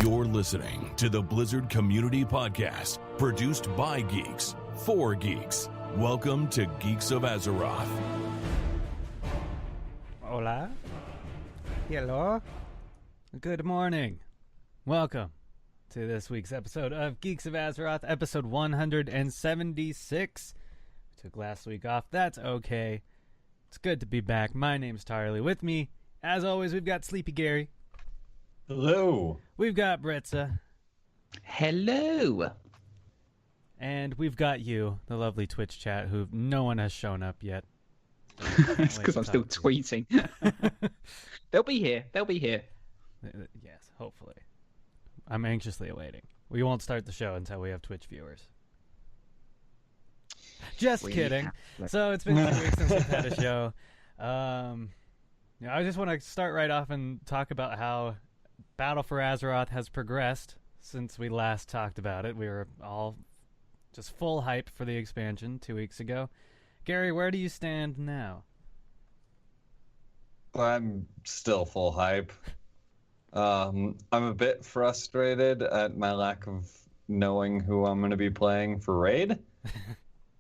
You're listening to the Blizzard Community Podcast, produced by geeks, for geeks. Welcome to Geeks of Azeroth. Hola. Hello. Good morning. Welcome to this week's episode of Geeks of Azeroth, episode 176. We took last week off. That's okay. It's good to be back. My name's Tarley. With me, as always, we've got SleepyGary. Hello. We've got Britzza. Hello. And we've got you, the lovely Twitch chat, who no one has shown up yet. It's because I'm still tweeting. They'll be here. They'll be here. Yes, hopefully. I'm anxiously awaiting. We won't start the show until we have Twitch viewers. Just kidding. So it's been 2 weeks since we've had a show. I just want to start right off and talk about how Battle for Azeroth has progressed since we last talked about it. We were all just full hype for the expansion 2 weeks ago. Gary, where do you stand now? I'm still full hype. I'm a bit frustrated at my lack of knowing who I'm going to be playing for Raid.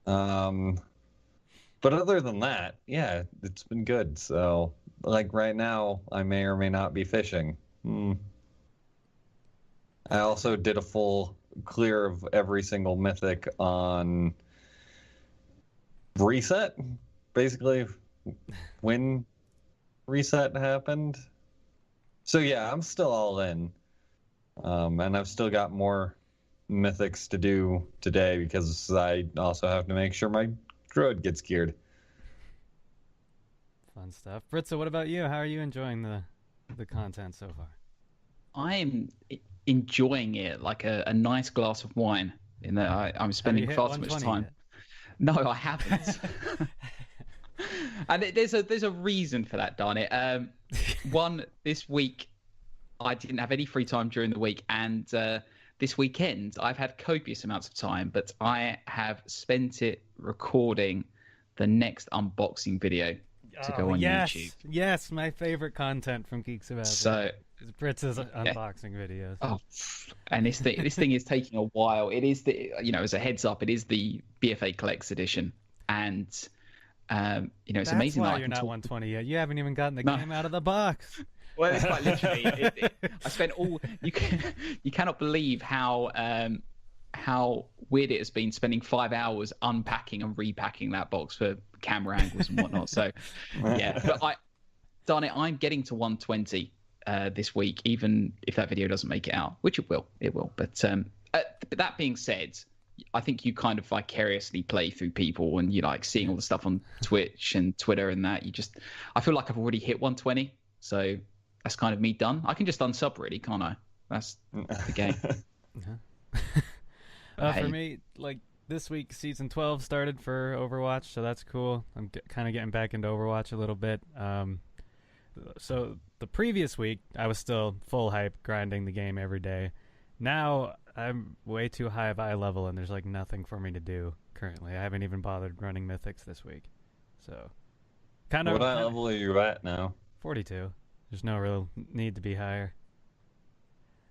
But other than that, yeah, it's been good. So, like right now, I may or may not be fishing. I also did a full clear of every single mythic on reset. Basically, when reset happened. So yeah, I'm still all in. And I've still got more mythics to do today because I also have to make sure my druid gets geared. Fun stuff. Britzza, what about you? How are you enjoying the content so far? I'm enjoying it like a nice glass of wine. In that I'm spending far too much time. Yet? No, I haven't. And there's a reason for that, darn it. One, this week I didn't have any free time during the week, and this weekend I've had copious amounts of time, but I have spent it recording the next unboxing video to go on YouTube. Yes, my favorite content from Geeks of Azeroth. So is Britz's unboxing videos. Oh, and this thing is taking a while. It is as a heads up, it is the BFA Collects edition, and it's That's amazing. Why you're not 120 yet. You haven't even gotten the game out of the box. Well, it's quite literally. I spent all. You cannot believe how weird it has been spending 5 hours unpacking and repacking that box for camera angles and whatnot. So, yeah. But darn it, I'm getting to 120 this week, even if that video doesn't make it out, which it will. It will. But that being said, I think you kind of vicariously play through people, and you like seeing all the stuff on Twitch and Twitter and that. I feel like I've already hit 120, so that's kind of me done. I can just unsub, really, can't I? That's the game. For me, like this week, season 12 started for Overwatch, so that's cool. I'm kind of getting back into Overwatch a little bit. So the previous week, I was still full hype, grinding the game every day. Now I'm way too high of eye level, and there's like nothing for me to do currently. I haven't even bothered running mythics this week. So, kind of. What level are you at now? 42. There's no real need to be higher.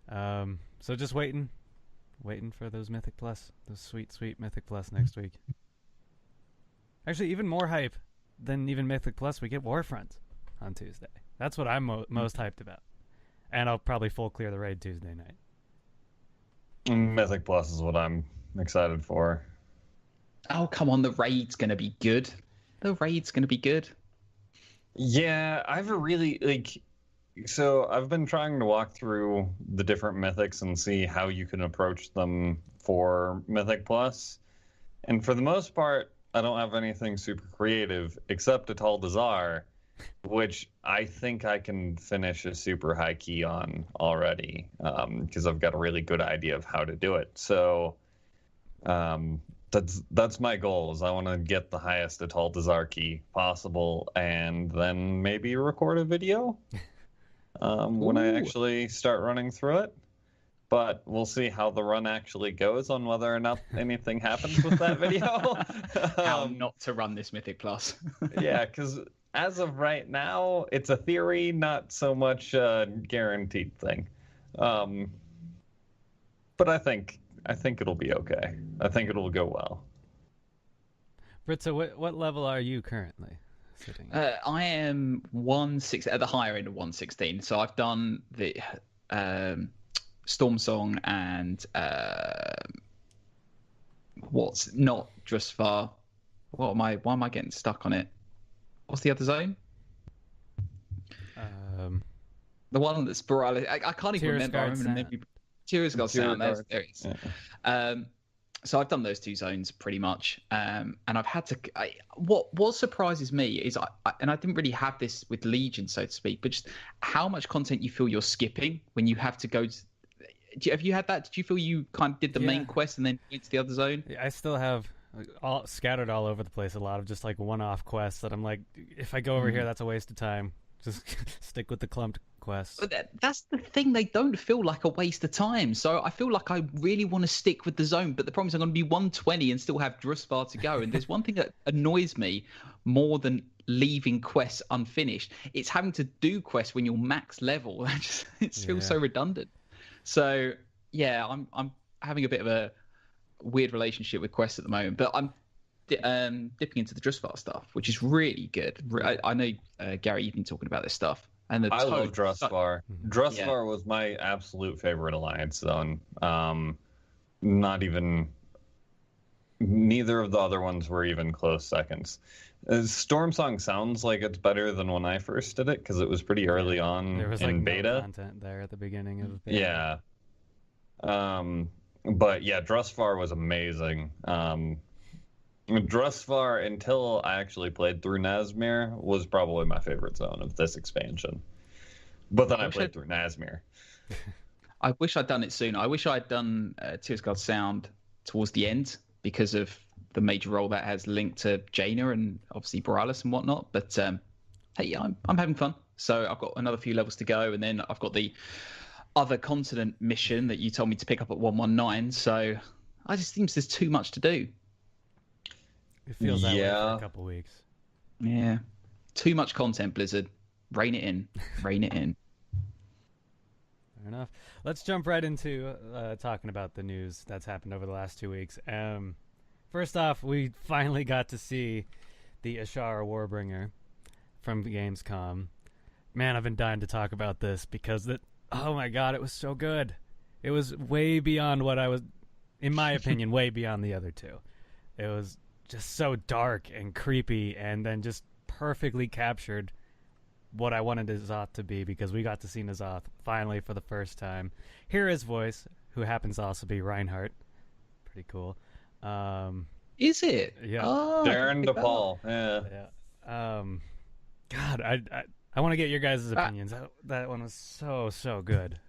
So just waiting for those Mythic Plus, those sweet Mythic Plus next week. Actually, even more hype than even Mythic Plus, we get Warfront on Tuesday. That's what I'm most hyped about. And I'll probably full clear the raid Tuesday night. Mythic Plus is what I'm excited for. Oh, come on. The raid's going to be good. Yeah, I've been trying to walk through the different mythics and see how you can approach them for Mythic Plus. And for the most part, I don't have anything super creative except Atal Dazar, which I think I can finish a super high key on already, because I've got a really good idea of how to do it. So that's my goal, is I want to get the highest Atal Dazar key possible, and then maybe record a video when I actually start running through it. But we'll see how the run actually goes on whether or not anything happens with that video. How not to run this Mythic Plus. Yeah, because as of right now, it's a theory, not so much a guaranteed thing. but I think it'll be okay. I think it'll go well. Britzza, what level are you currently sitting? I am 116 at the higher end of 116. So I've done the Storm Song and what's not Drusvar. Why am I getting stuck on it? What's the other zone? The one that's Borealis. I can't even remember. I remember Tyrusgard Sound. There it is. Yeah. So I've done those two zones pretty much, and I've had to. What surprises me is and I didn't really have this with Legion, so to speak, but just how much content you feel you're skipping when you have to go. Have you had that? Did you feel you kind of did the main quest and then went to the other zone? I still have all scattered all over the place. A lot of just like one-off quests that I'm like, if I go over here, that's a waste of time. Just stick with the clumped quests. But that's the thing; they don't feel like a waste of time. So I feel like I really want to stick with the zone, but the problem is I'm going to be 120 and still have Drusvar to go. And there's one thing that annoys me more than leaving quests unfinished: it's having to do quests when you're max level. It feels so redundant. So yeah, I'm having a bit of a weird relationship with quests at the moment, but I'm dipping into the Drusvar stuff, which is really good. I know Gary, you've been talking about this stuff. And I love Drusvar. Drusvar was my absolute favorite alliance zone. Not even. Neither of the other ones were even close seconds. Stormsong sounds like it's better than when I first did it because it was pretty early on there was in like beta. No content there at the beginning of the beta. Yeah. But yeah, Drusvar was amazing. Drusvar, until I actually played through Nazmir, was probably my favorite zone of this expansion. But then I played through Nazmir. I wish I'd done it sooner. I wish I'd done Tyrusgard Sound towards the end because of the major role that has linked to Jaina and obviously Borealis and whatnot. But hey, I'm having fun. So I've got another few levels to go, and then I've got the other continent mission that you told me to pick up at 119. So I just think there's too much to do. It feels that way for a couple weeks. Yeah. Too much content, Blizzard. Rein it in. Rein it in. Fair enough. Let's jump right into talking about the news that's happened over the last 2 weeks. First off, we finally got to see the Ashara Warbringer from Gamescom. Man, I've been dying to talk about this because oh my god, it was so good. It was way beyond what I was, in my opinion, way beyond the other two. It was just so dark and creepy, and then just perfectly captured what I wanted N'Zoth to be, because we got to see N'Zoth finally for the first time. Hear his voice, who happens to also be Reinhardt. Pretty cool. Is it? Yeah. Oh, Darren DePaul. Yeah. God, I want to get your guys' opinions. That one was so good.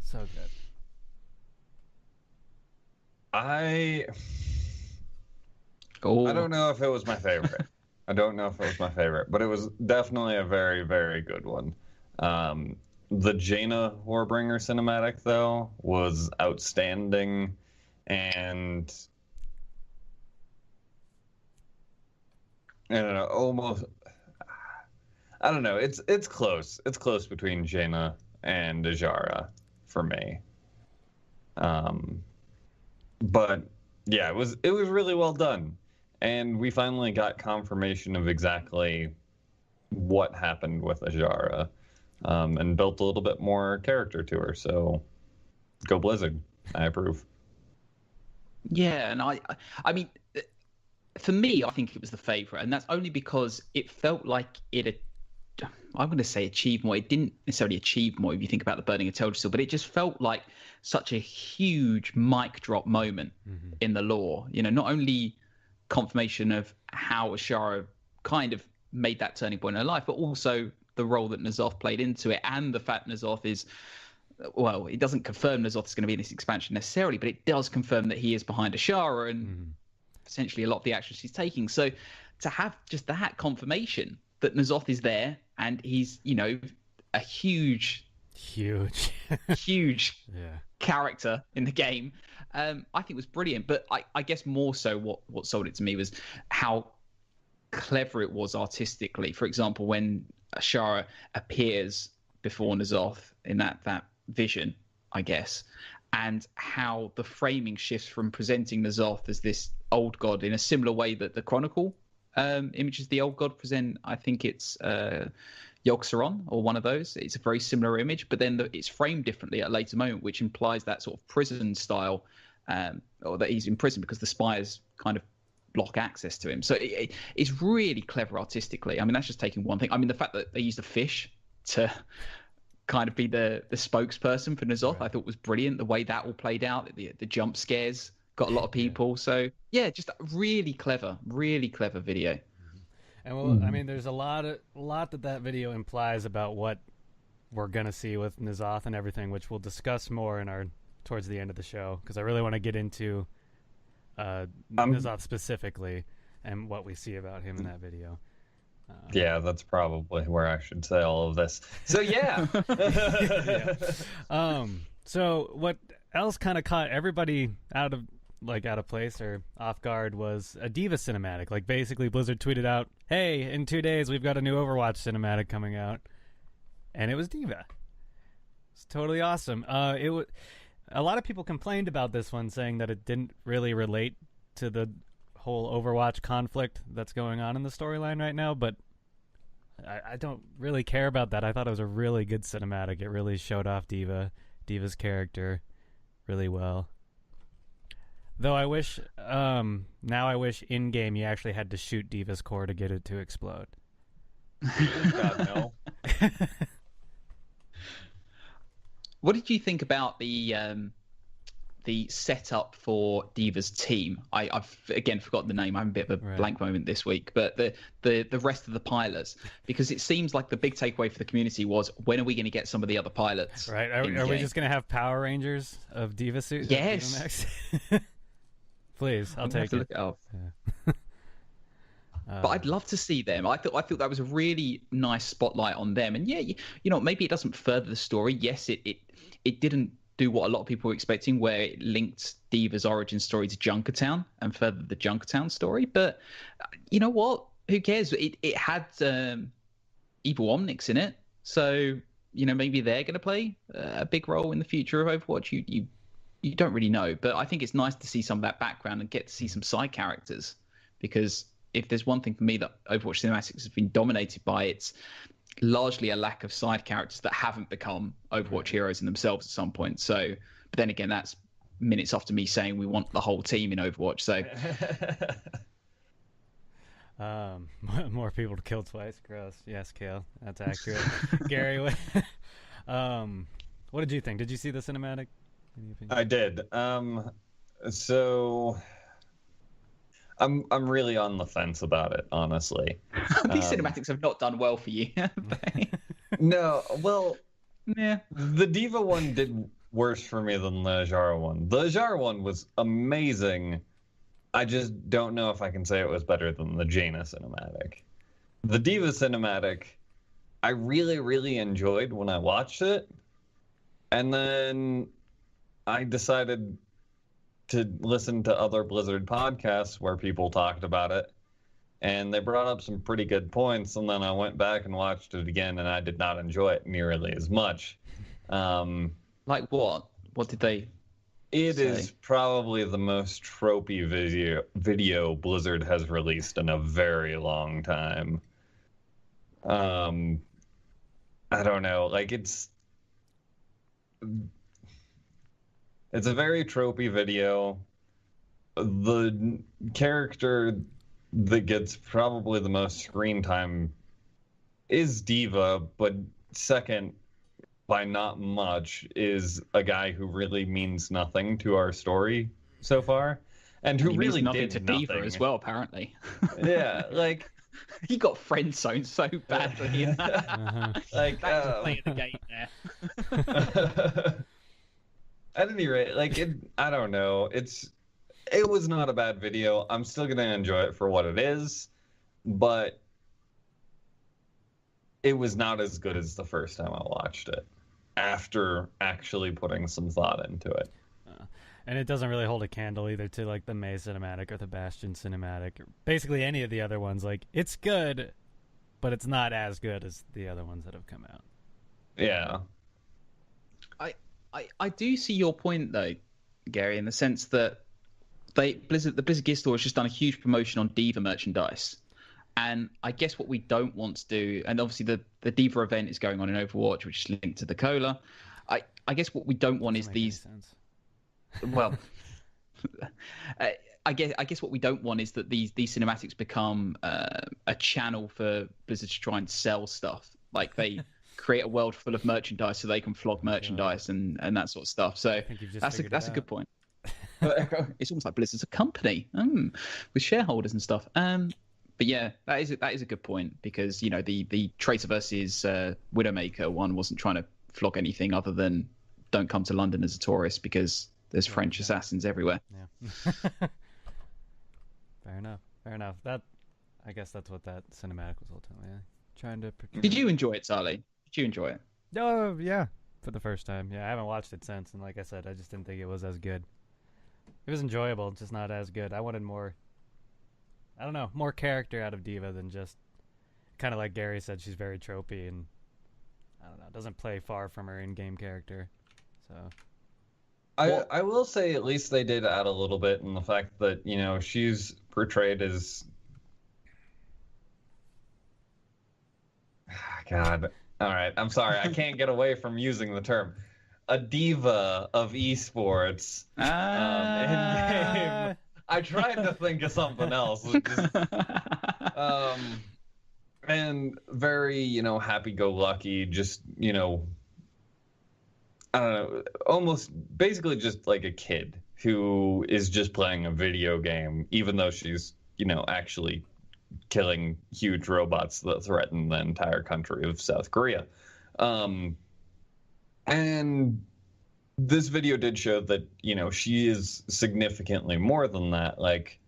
So good. I don't know if it was my favorite. But it was definitely a very, very good one. The Jaina Warbringer cinematic, though, was outstanding, and I don't know, almost. I don't know. It's close. It's close between Jaina and Ajara for me. But yeah, it was really well done. And we finally got confirmation of exactly what happened with Ajara, and built a little bit more character to her. So, go Blizzard. I approve. Yeah, and I mean, for me, I think it was the favorite, and that's only because it felt like it. I'm going to say achieved more. It didn't necessarily achieve more if you think about the Burning of Teldrassil, but it just felt like such a huge mic drop moment in the lore. You know, not only confirmation of how Ashara kind of made that turning point in her life, but also the role that N'Zoth played into it, and the fact N'Zoth is, well, it doesn't confirm N'Zoth is going to be in this expansion necessarily, but it does confirm that he is behind Ashara and potentially a lot of the actions she's taking. So to have just that confirmation that N'Zoth is there and he's, you know, a huge character in the game, I think was brilliant. But I guess more so what sold it to me was how clever it was artistically. For example, when Ashara appears before N'Zoth in that vision, I guess, and how the framing shifts from presenting N'Zoth as this old god in a similar way that the Chronicle images the old god present. I think it's Yogg-Saron or one of those. It's a very similar image, but then it's framed differently at a later moment, which implies that sort of prison style, or that he's in prison because the spires kind of block access to him. So it's really clever artistically. I mean, that's just taking one thing. I mean, the fact that they used a fish to kind of be the spokesperson for N'Zoth, I thought was brilliant. The way that all played out, the jump scares got a lot of people. So yeah, just a really clever video. And well, I mean, there's a lot that video implies about what we're gonna see with N'Zoth and everything, which we'll discuss more towards the end of the show, because I really want to get into N'Zoth specifically and what we see about him in that video. Yeah, that's probably where I should say all of this. So yeah. So what else kind of caught everybody out of place or off guard was a D.Va cinematic. Like, basically Blizzard tweeted out, "Hey, in 2 days we've got a new Overwatch cinematic coming out," and it was D.Va. It's totally awesome. A lot of people complained about this one, saying that it didn't really relate to the whole Overwatch conflict that's going on in the storyline right now, but I don't really care about that. I thought it was a really good cinematic. It really showed off Diva's character really well. Though I wish in game you actually had to shoot Diva's core to get it to explode. God, no. What did you think about the setup for D.Va's team? I've again forgotten the name. I'm a bit of a blank moment this week. But the rest of the pilots, because it seems like the big takeaway for the community was, when are we going to get some of the other pilots? Right? Are we just going to have Power Rangers of D.Va suits? Yes. Please, I'll take it. Look it up. Yeah. But I'd love to see them. I thought that was a really nice spotlight on them. And yeah, you know, maybe it doesn't further the story. Yes, it didn't do what a lot of people were expecting, where it linked D.Va's origin story to Junkertown and furthered the Junkertown story. But you know what? Who cares? It had Evil Omnics in it, so you know, maybe they're going to play a big role in the future of Overwatch. You don't really know, but I think it's nice to see some of that background and get to see some side characters, because if there's one thing for me that Overwatch cinematics has been dominated by, it's largely a lack of side characters that haven't become Overwatch heroes in themselves at some point. So, but then again, that's minutes after me saying we want the whole team in Overwatch. So, more people to kill twice. Gross. Yes, Kale. That's accurate. Gary, what did you think? Did you see the cinematic? I did. So I'm really on the fence about it, honestly. These cinematics have not done well for you. No, well, yeah. The D.Va one did worse for me than the Ajara one. The Ajara one was amazing. I just don't know if I can say it was better than the Jaina cinematic. The D.Va cinematic, I really, really enjoyed when I watched it. And then I decided to listen to other Blizzard podcasts where people talked about it, and they brought up some pretty good points, and then I went back and watched it again, and I did not enjoy it nearly as much. Like what? What did they It say? is probably the most tropey video Blizzard has released in a very long time. I don't know, like it's a very tropey video. The character that gets probably the most screen time is D.Va, but second by not much is a guy who really means nothing to our story so far, and who really nothing did to nothing. D.Va as well, apparently. Yeah, like he got friend zoned so badly. like That's playing the game there. At any rate, like I don't know. It was not a bad video. I'm still gonna enjoy it for what it is, but it was not as good as the first time I watched it, after actually putting some thought into it. And it doesn't really hold a candle either to like the May cinematic or the Bastion cinematic, or basically any of the other ones. Like, it's good, but it's not as good as the other ones that have come out. Yeah. I do see your point though, Gary, in the sense that the Blizzard Gear Store has just done a huge promotion on D.Va merchandise. And I guess what we don't want to do, and obviously the D.Va event is going on in Overwatch, which is linked to the cola. I guess what we don't want is these. Well, I guess what we don't want is that these cinematics become a channel for Blizzard to try and sell stuff. Like they create a world full of merchandise so they can flog merchandise and that sort of stuff. So that's a good point. It's almost like Blizzard's a company with shareholders and stuff. But yeah, that is a good point, because the Traitor versus Widowmaker one wasn't trying to flog anything other than don't come to London as a tourist because there's French assassins everywhere. Yeah. Fair enough. I guess that's what that cinematic was ultimately trying to portray. Did you enjoy it, Tarley? Did you enjoy it? Oh yeah, for the first time. Yeah, I haven't watched it since, and like I said, I just didn't think it was as good. It was enjoyable, just not as good. I wanted more. I don't know, more character out of D.Va than just kind of like Gary said. She's very tropey, and I don't know, doesn't play far from her in-game character. So I will say at least they did add a little bit in the fact that she's portrayed as God. All right, I'm sorry, I can't get away from using the term a diva of esports in game. I tried to think of something else. And very, happy-go-lucky, just, I don't know, almost basically just like a kid who is just playing a video game, even though she's, actually killing huge robots that threaten the entire country of South Korea. And this video did show that, she is significantly more than that. Like,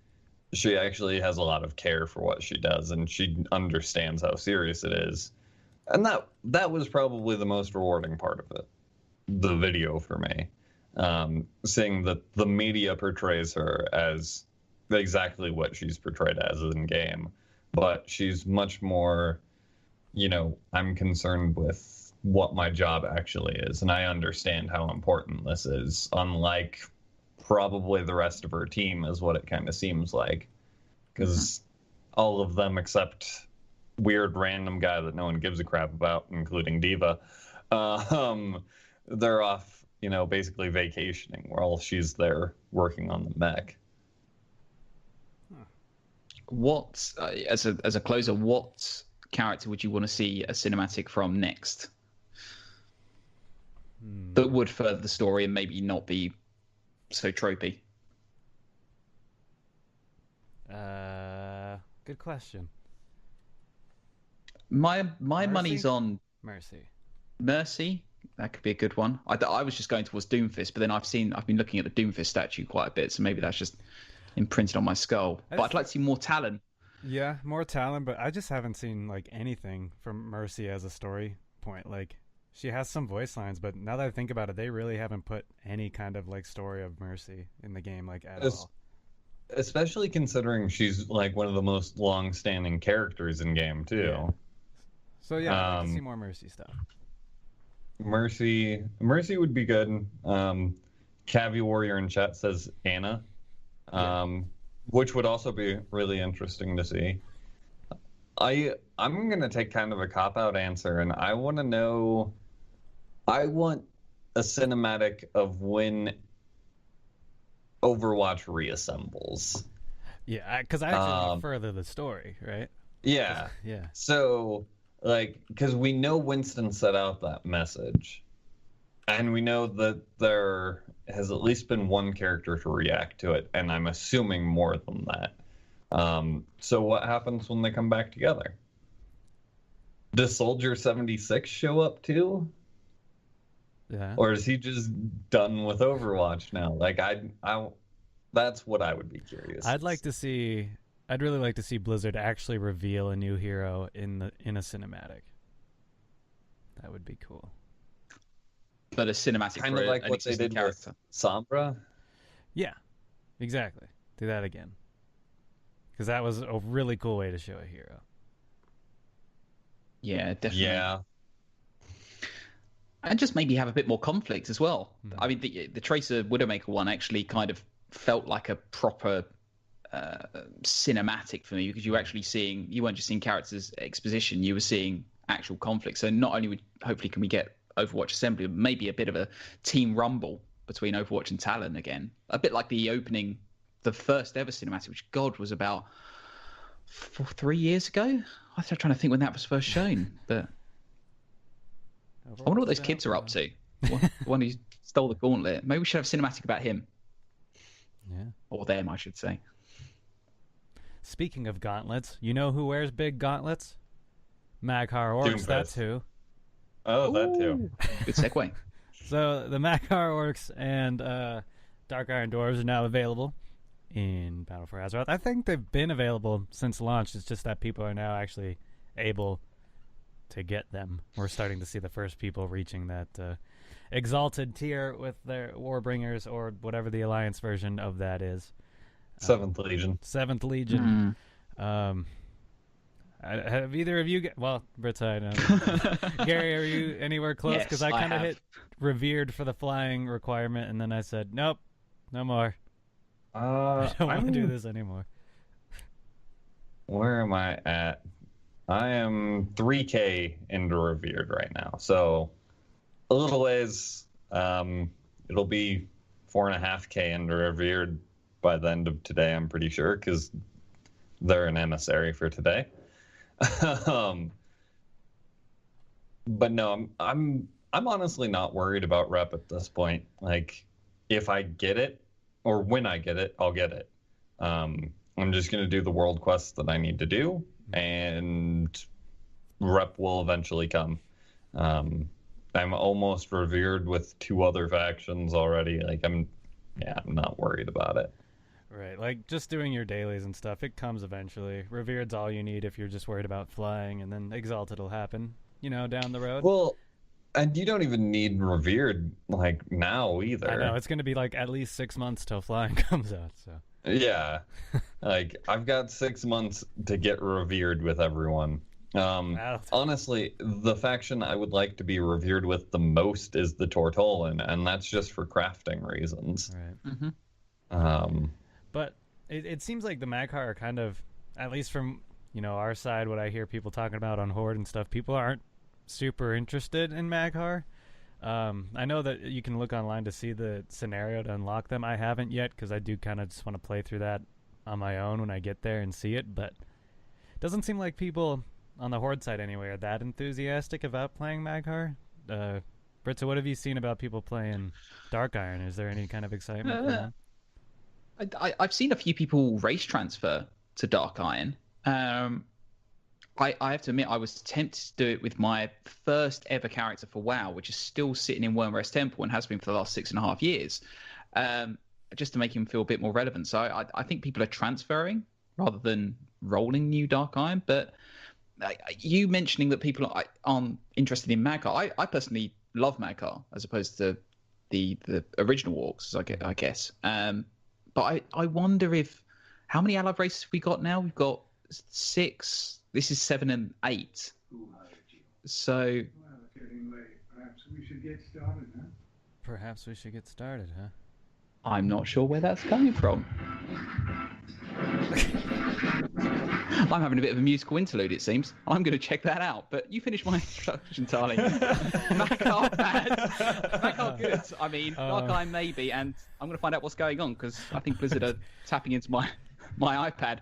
she actually has a lot of care for what she does, and she understands how serious it is. And that was probably the most rewarding part of it, the video for me. Seeing that the media portrays her as exactly what she's portrayed as in game, but she's much more, I'm concerned with what my job actually is, and I understand how important this is, unlike probably the rest of her team is what it kind of seems like, because all of them except weird random guy that no one gives a crap about, including D.Va, they're off, basically vacationing while she's there working on the mech. What as a closer, what character would you want to see a cinematic from next that would further the story and maybe not be so tropey? Good question. My money's on Mercy. That could be a good one. I was just going towards Doomfist, but then I've been looking at the Doomfist statue quite a bit, so maybe that's just imprinted on my skull. But I'd like to see more Talon. Yeah, more Talon, but I just haven't seen like anything from Mercy as a story point. Like, she has some voice lines, but now that I think about it, they really haven't put any kind of like story of Mercy in the game, like at all. Especially considering she's like one of the most long-standing characters in game too. Yeah. So yeah, I'd like to see more Mercy stuff. Mercy would be good. Cavi Warrior in chat says Anna, which would also be really interesting to see. I'm gonna take kind of a cop-out answer, and I want to know. I want a cinematic of when Overwatch reassembles. Yeah, because I actually want to further the story, right? Yeah. Yeah. So, because we know Winston set out that message, and we know that there has at least been one character to react to it, and I'm assuming more than that. So what happens when they come back together? Does Soldier 76 show up too? Yeah. Or is he just done with Overwatch now? Like, that's what I would be curious. I'd really like to see Blizzard actually reveal a new hero in a cinematic. That would be cool. But a cinematic kind of like what they did with Sombra. Yeah, exactly. Do that again. Because that was a really cool way to show a hero. Yeah, definitely. Yeah. And just maybe have a bit more conflict as well. I mean, the Tracer Widowmaker one actually kind of felt like a proper cinematic for me, because you weren't just seeing characters exposition, you were seeing actual conflict. So not only hopefully can we get Overwatch Assembly, but maybe a bit of a team rumble between Overwatch and Talon again, a bit like the first ever cinematic, which God was about 3 years ago. I was trying to think when that was first shown, but I wonder what those kids are up to. The one who stole the gauntlet. Maybe we should have a cinematic about him. Yeah. Or them, I should say. Speaking of gauntlets, you know who wears big gauntlets? Maghar Orcs, that's who. Oh, that too. Good segue. So the Maghar Orcs and Dark Iron Dwarves are now available in Battle for Azeroth. I think they've been available since launch. It's just that people are now actually able to get them. We're starting to see the first people reaching that exalted tier with their Warbringers, or whatever the Alliance version of that is. Seventh Legion. Seventh Legion. Have either of you... Well, Britzza, I know. Gary, are you anywhere close? Yes, Because I kind of hit revered for the flying requirement, and then I said, nope, no more. I don't want to do this anymore. Where am I at? I am 3K into revered right now. So a little ways. It'll be 4.5K into revered by the end of today, I'm pretty sure, because they're an emissary for today. But no, I'm honestly not worried about rep at this point. Like, if I get it, or when I get it, I'll get it. I'm just gonna do the world quests that I need to do, and rep will eventually come. I'm almost revered with 2 other factions already. Like, I'm not worried about it. Right, like just doing your dailies and stuff, it comes eventually. Revered's all you need if you're just worried about flying, and then Exalted will happen, down the road. Well, and you don't even need revered like now either. I know, it's going to be like at least 6 months till flying comes out, so. Yeah, like I've got 6 months to get revered with everyone. Honestly, the faction I would like to be revered with the most is the Tortolan, and that's just for crafting reasons. Right. Mm-hmm. But it seems like the Maghar are kind of, at least from our side, what I hear people talking about on Horde and stuff, people aren't super interested in Maghar. I know that you can look online to see the scenario to unlock them. I haven't yet, because I do kind of just want to play through that on my own when I get there and see it, but it doesn't seem like people on the Horde side anyway are that enthusiastic about playing Maghar. Britzza, what have you seen about people playing Dark Iron? Is there any kind of excitement for them? I've seen a few people race transfer to Dark Iron. I have to admit, I was tempted to do it with my first ever character for WoW, which is still sitting in Wormrest Temple and has been for the last 6.5 years, just to make him feel a bit more relevant. So I think people are transferring rather than rolling new Dark Iron. But you mentioning that people aren't interested in Maghar, I personally love Maghar as opposed to the original Orcs, I guess. But I wonder how many allied races have we got now? We've got 6. This is 7 and 8. So. Well, it's getting late. Perhaps we should get started, huh? Perhaps we should get started, huh? I'm not sure where that's coming from. I'm having a bit of a musical interlude, it seems. I'm going to check that out. But you finish my introduction, Tarley. Maghar bad. Maghar good. I mean, Dark Iron maybe, and I'm going to find out what's going on, because I think Blizzard are tapping into my iPad.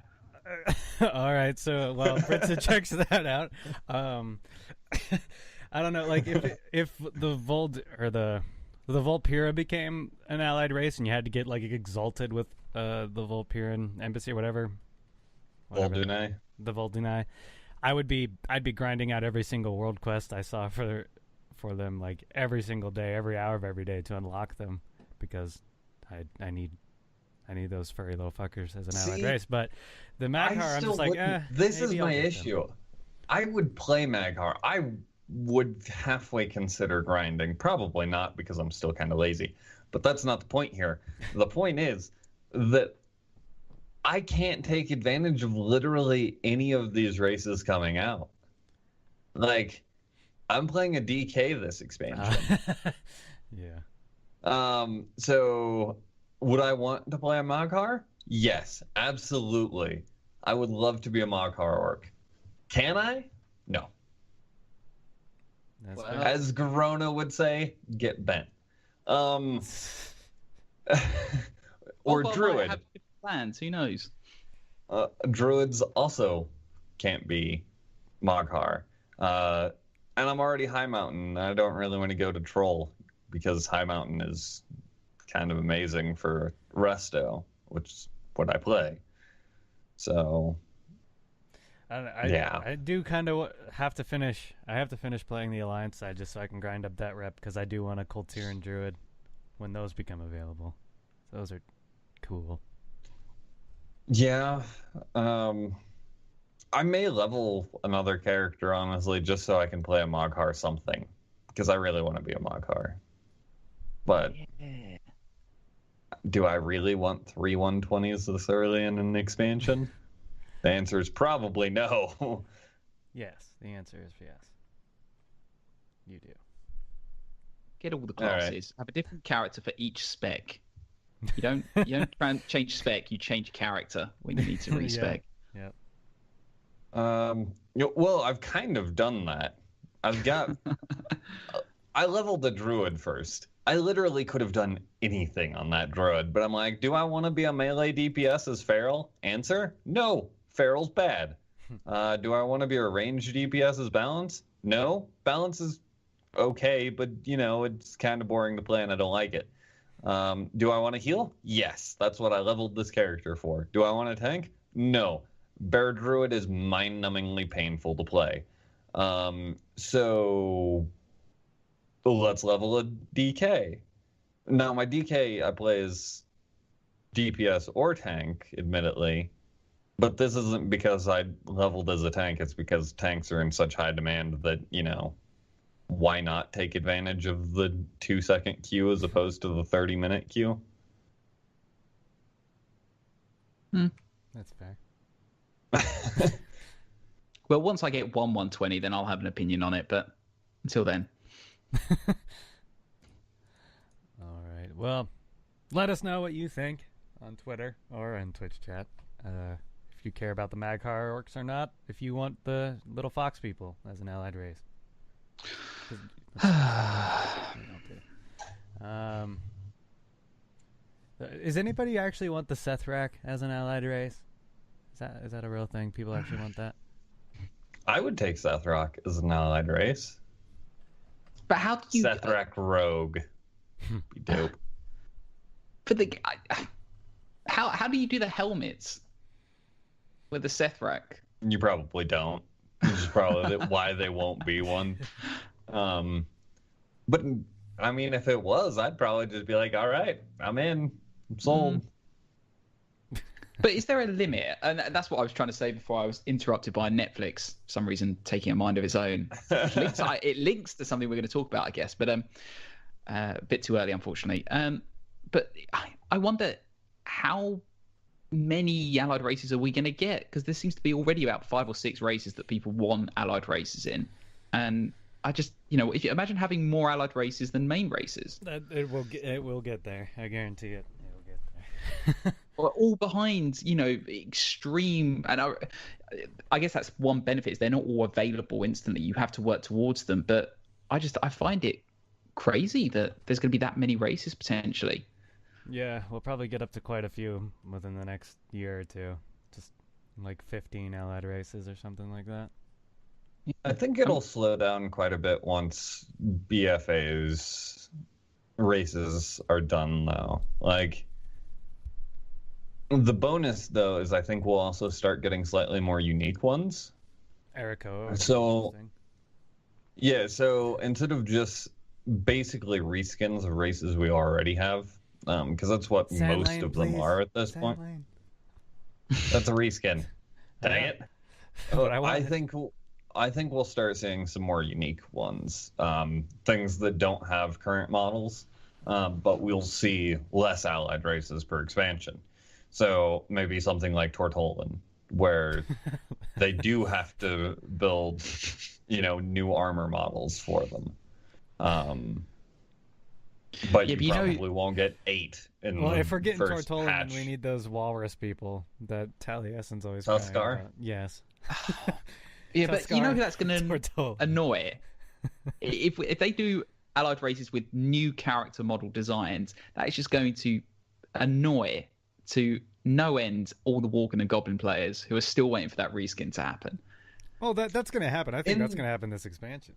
All right, so while Britzza checks that out, I don't know, like if the Vold or the Volpyra became an allied race and you had to get like exalted with the Volpyran embassy or whatever. Voldunai. The Voldunai. I'd be grinding out every single world quest I saw for them, like every single day, every hour of every day to unlock them, because I need those furry little fuckers as an allied race. But the Maghar, I'm just like, this is my issue. I would play Maghar. I would halfway consider grinding. Probably not, because I'm still kind of lazy. But that's not the point here. The point is that I can't take advantage of literally any of these races coming out. Like, I'm playing a DK this expansion. Yeah. So would I want to play a Maghar? Yes, absolutely. I would love to be a Maghar orc. Can I? No. That's Well, fair. As Garona would say, get bent. Or Well, druid. might have different plans. Who knows? Druids also can't be Maghar. And I'm already High Mountain. I don't really want to go to Troll because High Mountain is kind of amazing for Resto, which is what I play. So, I do kind of have to finish. I have to finish playing the Alliance side just so I can grind up that rep because I do want a Kultir and Druid when those become available. Those are cool. yeah. I may level another character, honestly, just so I can play a Maghar something. Because I really want to be a Maghar. But do I really want 3 120s this early in an expansion? The answer is probably no. Yes, the answer is yes. You do. Get all the All right. classes. Have a different character for each spec. You don't try and change spec. You change character when you need to respec. Yep. Well, I've kind of done that. I've got. I leveled the druid first. I literally could have done anything on that druid, but I'm like, do I want to be a melee DPS as Feral? Answer: no. Feral's bad. Do I want to be a ranged DPS as Balance? No. Balance is okay, but it's kind of boring to play and I don't like it. Do I want to heal? Yes. That's what I leveled this character for. Do I want to tank? No. Bear Druid is mind-numbingly painful to play. So let's level a DK. Now, my DK I play as DPS or tank, admittedly. But this isn't because I leveled as a tank. It's because tanks are in such high demand that, why not take advantage of the 2-second queue as opposed to the 30-minute queue? That's fair. Well, once I get 120, then I'll have an opinion on it. But until then, All right. Well, let us know what you think on Twitter or in Twitch chat. If you care about the Maghar orcs or not. If you want the little fox people as an allied race. Is anybody actually want the Sethrak as an allied race? Is that a real thing? People actually want that? I would take Sethrak as an allied race. but how do you Sethrak Rogue. Be dope. for the how do you do the helmets with the Sethrak? You probably don't. Which is probably why they won't be one. But I mean, if it was, I'd probably just be like, all right, I'm in. I'm sold. But is there a limit? And that's what I was trying to say before I was interrupted by Netflix, for some reason taking a mind of its own. It links to something we're going to talk about, I guess, but a bit too early, unfortunately. But I wonder how many allied races are we going to get? Because there seems to be already about 5 or 6 races that people want allied races in. And I just, if you imagine having more allied races than main races. It will get there. I guarantee it. It will get there. Or all behind, extreme. And I guess that's one benefit is they're not all available instantly. You have to work towards them. But I find it crazy that there's going to be that many races potentially. Yeah, we'll probably get up to quite a few within the next year or two. Just like 15 allied races or something like that. I think it'll slow down quite a bit once BFA's races are done, though. Like, the bonus, though, is I think we'll also start getting slightly more unique ones. Erico. So, yeah, so instead of just basically reskins of races we already have, because that's what most of them are at this point. That's a reskin. Dang it. But I think we'll start seeing some more unique ones, things that don't have current models, but we'll see less allied races per expansion. So maybe something like Tortolan, where they do have to build new armor models for them. But Yeah, but you probably won't get 8 in Well, the if we're getting first Tortola, patch. then we need those walrus people that Taliesin's always Tuskar? crying about. Yes. Yeah, but you know who that's going to Tortola. annoy? If they do allied races with new character model designs, that is just going to annoy to no end all the Walken and Goblin players who are still waiting for that reskin to happen. Oh, that's going to happen. I think that's going to happen this expansion.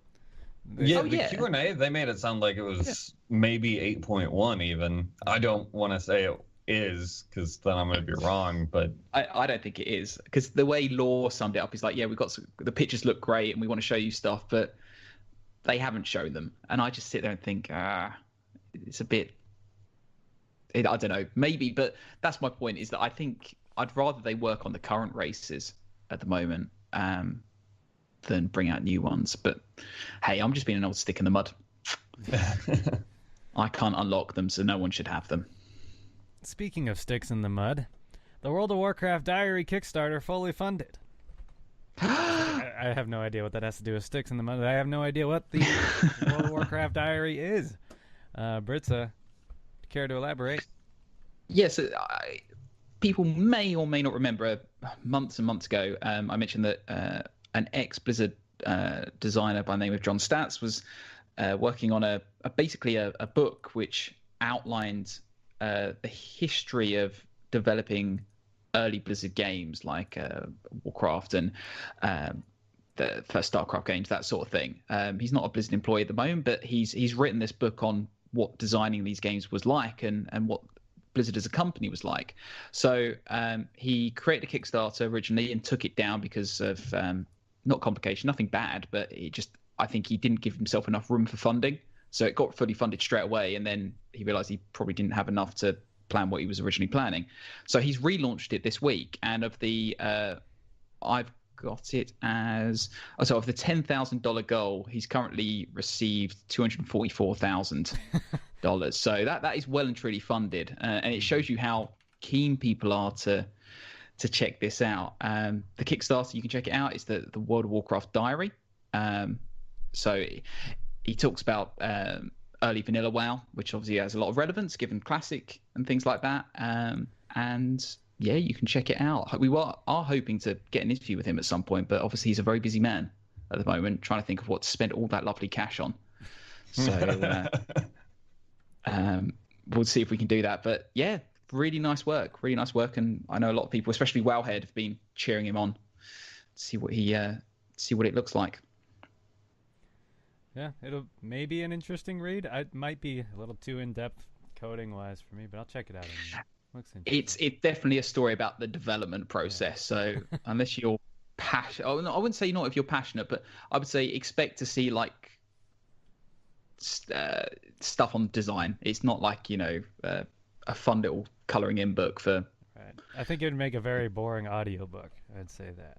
Yeah, Oh, the yeah. Q&A, they made it sound like it was maybe 8.1 even. I don't want to say it is, because then I'm going to be wrong, but... I don't think it is, because the way Law summed it up is like, yeah, the pictures look great and we want to show you stuff, but they haven't shown them. And I just sit there and think, it's a bit... I don't know, maybe, but that's my point, is that I think I'd rather they work on the current races at the moment than bring out new ones. But hey, I'm just being an old stick in the mud. I can't unlock them, so no one should have them. Speaking of sticks in the mud, the World of Warcraft Diary Kickstarter fully funded. I have no idea what that has to do with sticks in the mud. I have no idea what the World of Warcraft Diary is. Britzza, care to elaborate? Yes, people may or may not remember months and months ago, I mentioned that an ex-Blizzard designer by the name of John Statz was working on basically a book which outlined the history of developing early Blizzard games like Warcraft and the first StarCraft games, that sort of thing. He's not a Blizzard employee at the moment, but he's written this book on what designing these games was like and what Blizzard as a company was like. So he created a Kickstarter originally and took it down because of not complication, nothing bad, but I think he didn't give himself enough room for funding. So it got fully funded straight away, and then he realized he probably didn't have enough to plan what he was originally planning. So he's relaunched it this week, and of the I've got it as of the $10,000 goal, he's currently received $244,000. So that is well and truly funded, and it shows you how keen people are to check this out. The Kickstarter, you can check it out, is the World of Warcraft Diary. So he talks about early vanilla WoW, which obviously has a lot of relevance given classic and things like that. And yeah, you can check it out. We are hoping to get an interview with him at some point, but obviously he's a very busy man at the moment, trying to think of what to spend all that lovely cash on. So we'll see if we can do that. But yeah, really nice work. And I know a lot of people, especially Wowhead, have been cheering him on to see what it looks like. Yeah, it'll maybe an interesting read. It might be a little too in-depth coding-wise for me, but I'll check it out. Looks interesting. It's definitely a story about the development process. So unless you're passionate, I wouldn't say not if you're passionate, but I would say expect to see like stuff on design. It's not like a fun little coloring in book for. Right. I think it would make a very boring audiobook. I'd say that.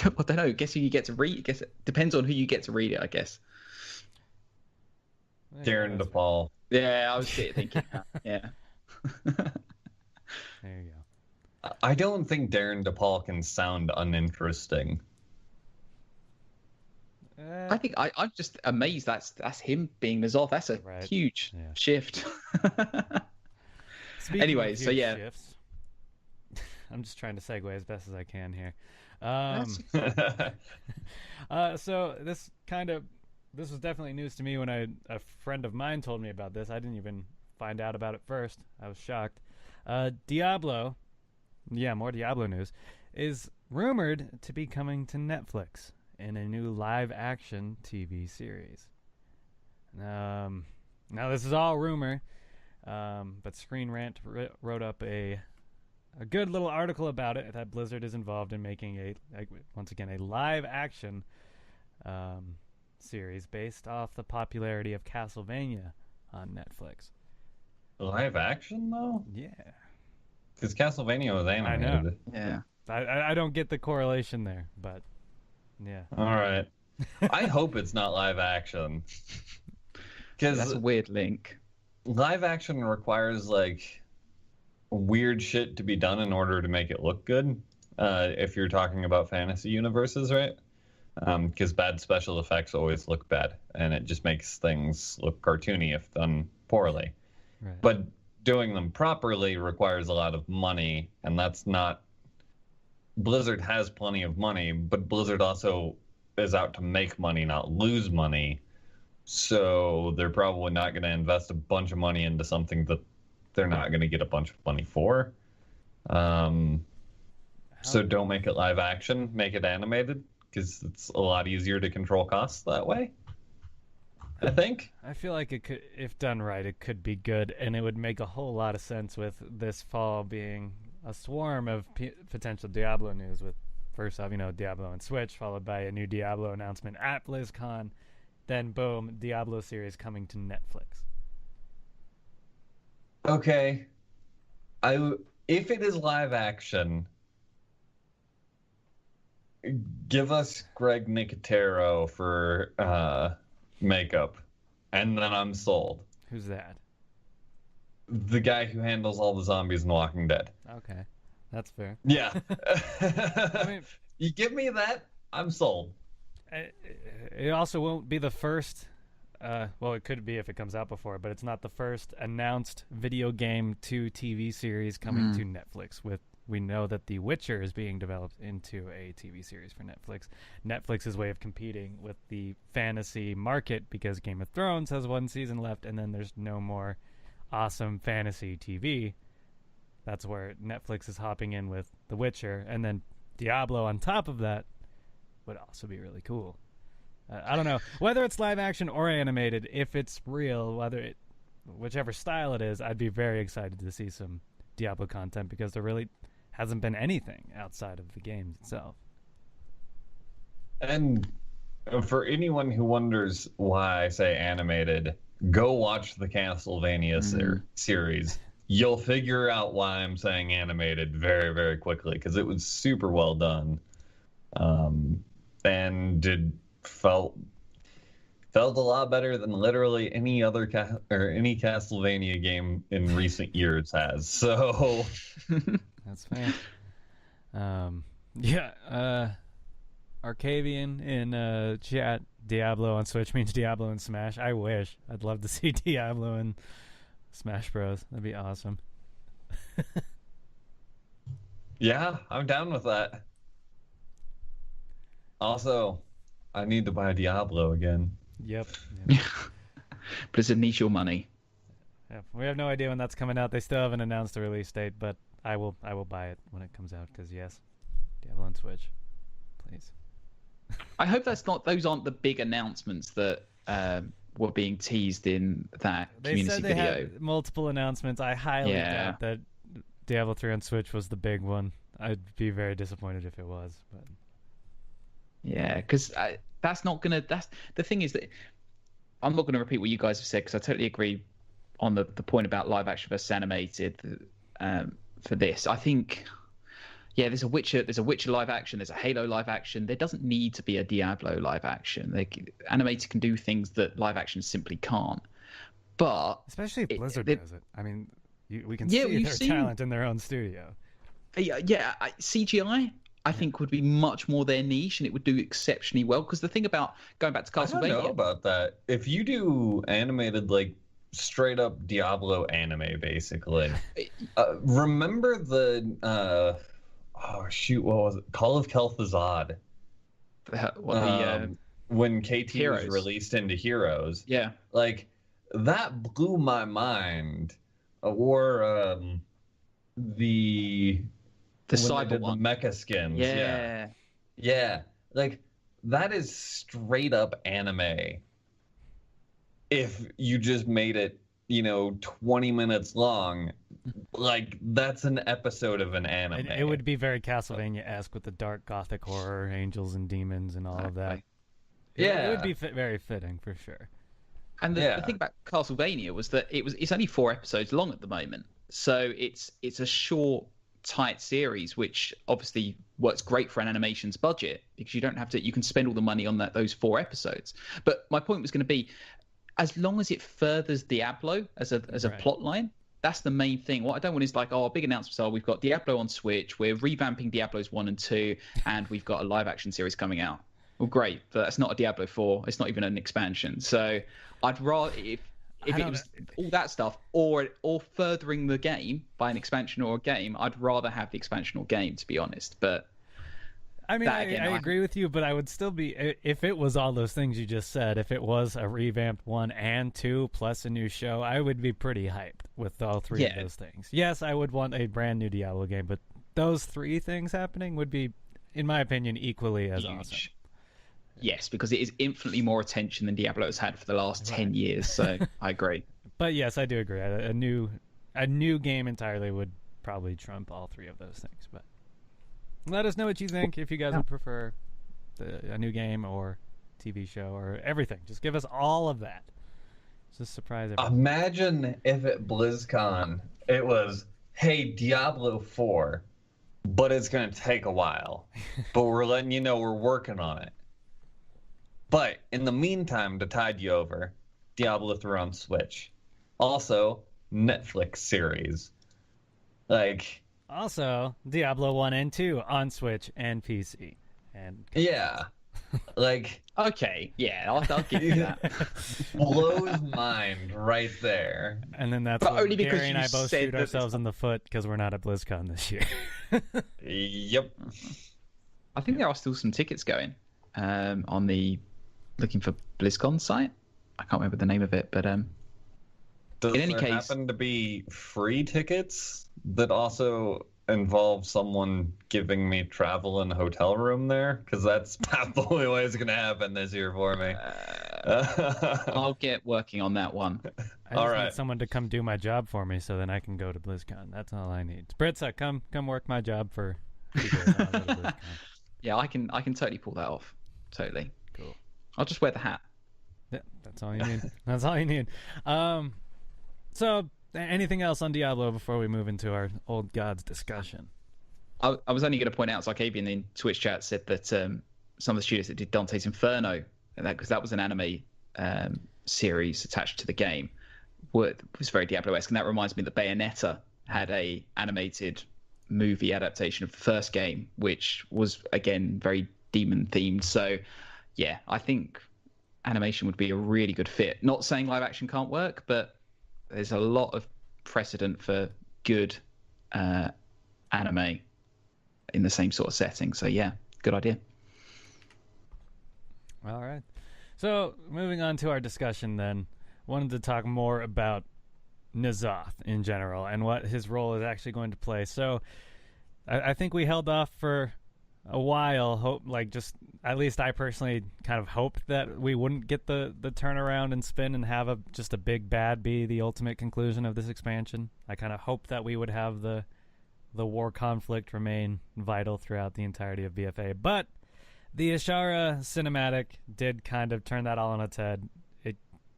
I don't know. Guess who you get to read? Guess it depends on who you get to read it, I guess. Darren DePaul. Yeah, I was thinking that. Yeah. There you go. I don't think Darren DePaul can sound uninteresting. I think I'm just amazed that's him being N'Zoth. That's a huge shift. Anyway, so yeah. Shifts, I'm just trying to segue as best as I can here. So this was definitely news to me when a friend of mine told me about this. I didn't even find out about it first. I was shocked. Diablo, more Diablo news, is rumored to be coming to Netflix in a new live-action TV series. Now this is all rumor, but Screen Rant wrote up a good little article about it, that Blizzard is involved in making once again a live-action series based off the popularity of Castlevania on Netflix. Live action though? Yeah. Because Castlevania was animated. I know. Yeah. I don't get the correlation there, but yeah. All right. I hope it's not live action. Because that's a weird link. Live action requires like weird shit to be done in order to make it look good. If you're talking about fantasy universes, right? because bad special effects always look bad, and it just makes things look cartoony if done poorly. Right. But doing them properly requires a lot of money, and that's not... Blizzard has plenty of money, but Blizzard also is out to make money, not lose money. So they're probably not going to invest a bunch of money into something that they're not going to get a bunch of money for. So don't make it live action, make it animated, because it's a lot easier to control costs that way, I think. I feel like it could, if done right, it could be good, and it would make a whole lot of sense with this fall being a swarm of potential Diablo news, with first off, Diablo on Switch, followed by a new Diablo announcement at BlizzCon, then boom, Diablo series coming to Netflix. Okay. If it is live action, give us Greg Nicotero for makeup, and then I'm sold. Who's that? The guy who handles all the zombies in Walking Dead. Okay, that's fair. Yeah. I mean, you give me that, I'm sold. It also won't be the first. Well, it could be if it comes out before, but it's not the first announced video game to TV series coming to Netflix. We know that The Witcher is being developed into a TV series for Netflix. Netflix's way of competing with the fantasy market, because Game of Thrones has one season left, and then there's no more awesome fantasy TV. That's where Netflix is hopping in with The Witcher, and then Diablo on top of that would also be really cool. I don't know whether it's live action or animated. If it's real, whichever style it is, I'd be very excited to see some Diablo content, because there really hasn't been anything outside of the game itself. And for anyone who wonders why I say animated, go watch the Castlevania series. You'll figure out why I'm saying animated very, very quickly, because it was super well done, and felt a lot better than literally any other any Castlevania game in recent years has. So that's fair. Arcavian in chat, Diablo on Switch means Diablo and Smash. I wish. I'd love to see Diablo and Smash Bros. That'd be awesome. Yeah, I'm down with that. Also, I need to buy Diablo again. Yep. Blizzard needs your money. Yeah, we have no idea when that's coming out. They still haven't announced a release date, but I will buy it when it comes out, because yes, Diablo on Switch, please. I hope those aren't the big announcements that were being teased in that community said video. Had multiple announcements. I highly doubt that Diablo 3 on Switch was the big one. I'd be very disappointed if it was. But yeah, because that's not gonna. That's the thing, is that I'm not gonna repeat what you guys have said, because I totally agree on the point about live action versus animated. For this, I think, there's a Witcher live action, there's a Halo live action. There doesn't need to be a Diablo live action. Animated can do things that live action simply can't. But especially if Blizzard does it. I mean, we can see their talent in their own studio. CGI, I think, would be much more their niche, and it would do exceptionally well. Because the thing about going back to Castlevania, I don't know about that. If you do animated, like straight up Diablo anime, basically. Remember the what was it? Call of Kel'Thuzad. When KT Heroes was released into Heroes. Yeah. Like, that blew my mind. Or the cyber one, the mecha skins. Yeah. Yeah. Like, that is straight up anime. If you just made it, 20 minutes long, like, that's an episode of an anime. And it would be very Castlevania-esque with the dark gothic horror, angels and demons and all of that. Yeah. It would be very fitting, for sure. And the thing about Castlevania was that it's only 4 episodes long at the moment. So it's a short, tight series, which obviously works great for an animation's budget, because you don't have to, you can spend all the money on those 4 episodes. But my point was going to be, as long as it furthers Diablo as a plot line, that's the main thing. What I don't want is big announcements we've got Diablo on Switch, we're revamping Diablos 1 and 2, and we've got a live action series coming out. Well, great, but that's not a Diablo 4. It's not even an expansion. So I'd rather if it was all that stuff or furthering the game by an expansion or a game, I'd rather have the expansion or game, to be honest. But I mean, I agree with you, but I would still be, if it was all those things you just said, if it was a revamped 1 and 2 plus a new show, I would be pretty hyped with all 3 of those things. Yes, I would want a brand new Diablo game, but those 3 things happening would be, in my opinion, equally as awesome. Yes, because it is infinitely more attention than Diablo has had for the last 10 years, so I agree. But yes, I do agree. A new game entirely would probably trump all 3 of those things, but... Let us know what you think, if you guys would prefer a new game or TV show or everything. Just give us all of that. Just surprise everyone. Imagine if at BlizzCon it was, hey, Diablo 4, but it's going to take a while. But we're letting you know we're working on it. But in the meantime, to tide you over, Diablo 3 on Switch. Also, Netflix series. Like... Also, Diablo 1 and 2 on Switch and PC. And yeah. Like... Okay, yeah, I'll give you that. Blows mind right there. And then that's but when only because Gary and I both shoot ourselves in the foot because we're not at BlizzCon this year. Yep. I think there are still some tickets going on the Looking for BlizzCon site. I can't remember the name of it, but Does in any there case, happen to be free tickets that also involve someone giving me travel and hotel room there? Because that's about the only way it's going to happen this year for me. I'll get working on that one. I just need someone to come do my job for me so then I can go to BlizzCon. That's all I need. Britzza, come work my job for 2 days. I'll go to BlizzCon. Yeah, I can totally pull that off. Totally. Cool. I'll just wear the hat. Yeah, that's all you need. That's all you need. So, anything else on Diablo before we move into our old gods discussion? I was only going to point out, Zarkabian in Twitch chat said that some of the studios that did Dante's Inferno, because that was an anime series attached to the game, was very Diablo-esque. And that reminds me that Bayonetta had a animated movie adaptation of the first game, which was, again, very demon-themed. So, yeah, I think animation would be a really good fit. Not saying live action can't work, but there's a lot of precedent for good anime in the same sort of setting. So yeah, good idea. All right. So moving on to our discussion then, wanted to talk more about N'Zoth in general and what his role is actually going to play. So I think we held off for a while, at least I personally kind of hoped that we wouldn't get the turnaround and spin and have just a big bad be the ultimate conclusion of this expansion. I kind of hoped that we would have the war conflict remain vital throughout the entirety of BFA. But the Ashara cinematic did kind of turn that all on its head. It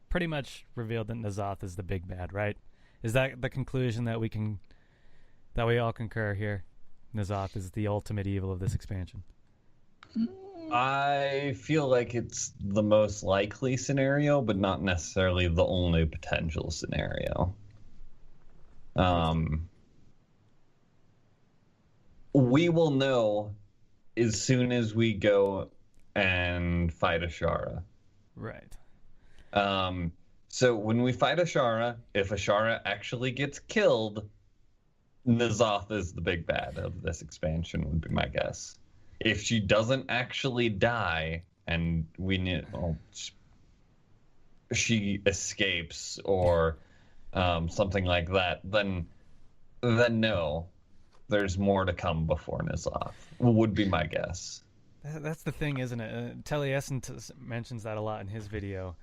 pretty much revealed that N'Zoth is the big bad, right? Is that the conclusion that we all concur here? N'Zoth is the ultimate evil of this expansion. I feel like it's the most likely scenario, but not necessarily the only potential scenario. We will know as soon as we go and fight Ashara. Right. So when we fight Ashara, if Ashara actually gets killed, N'Zoth is the big bad of this expansion, would be my guess. If she doesn't actually die, and she escapes or something like that, then no, there's more to come before N'Zoth, would be my guess. That's the thing, isn't it? Taliesin mentions that a lot in his video.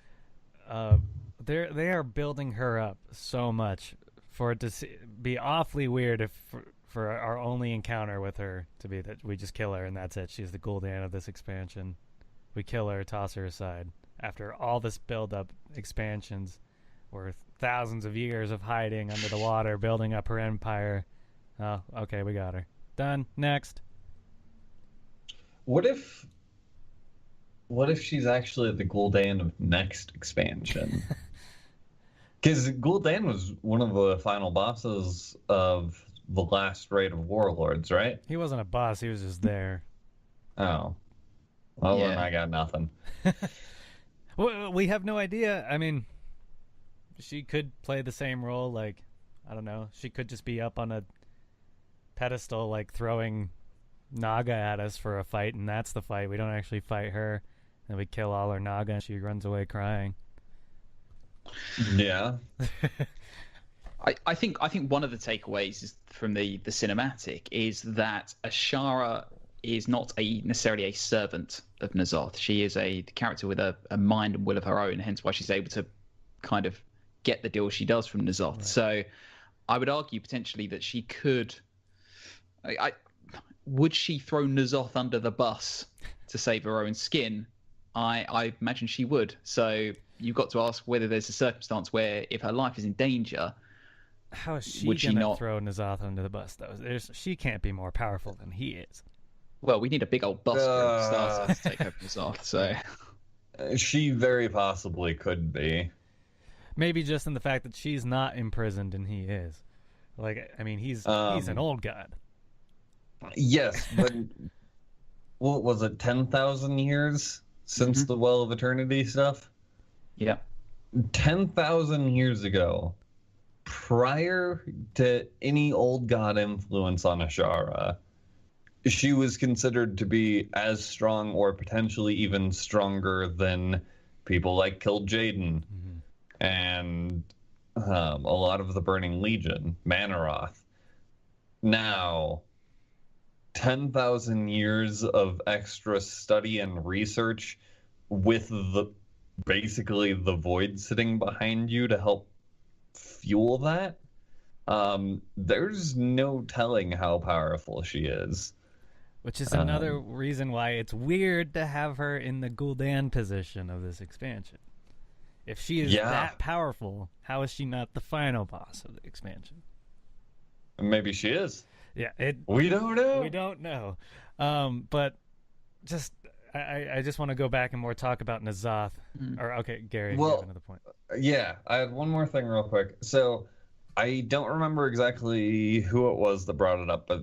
They are building her up so much for it to be awfully weird for our only encounter with her to be that we just kill her and that's it. She's the Gul'dan of this expansion. We kill her, toss her aside. After all this build-up expansions, or thousands of years of hiding under the water, building up her empire. Oh, okay, we got her. Done. Next. What if she's actually the Gul'dan of next expansion? Because Gul'dan was one of the final bosses of the last raid of Warlords, right? He wasn't a boss, he was just there. Oh. Well, Yeah. then I got nothing. Well, we have no idea. I mean, she could play the same role. Like, I don't know. She could just be up on a pedestal, like throwing Naga at us for a fight, and that's the fight. We don't actually fight her, and we kill all our Naga, and she runs away crying. Yeah. I think one of the takeaways is from the cinematic is that Ashara is not necessarily a servant of N'Zoth. She is a character with a mind and will of her own, hence why she's able to kind of get the deal she does from N'Zoth. Right. So I would argue potentially that she could... would she throw N'Zoth under the bus to save her own skin? I imagine she would. So you've got to ask whether there's a circumstance where if her life is in danger... How is she going to throw N'Zoth under the bus, though? She can't be more powerful than he is. Well, we need a big old buster starter to take her N'Zoth, so... She very possibly could be. Maybe just in the fact that she's not imprisoned and he is. Like, I mean, he's an old god. Yes, but what was it, 10,000 years since the Well of Eternity stuff? Yeah. 10,000 years ago, prior to any old god influence on Ashara, she was considered to be as strong or potentially even stronger than people like Kil'jaeden and a lot of the Burning Legion, Manaroth. Now, 10,000 years of extra study and research with basically the void sitting behind you to help fuel that, there's no telling how powerful she is. Which is another reason why it's weird to have her in the Gul'dan position of this expansion. If she is that powerful, how is she not the final boss of the expansion? Maybe she is. Yeah, we don't know. We don't know. But just I just want to go back and more talk about N'Zoth. Or okay, Gary, you have another point. Yeah, I had one more thing real quick. So I don't remember exactly who it was that brought it up, but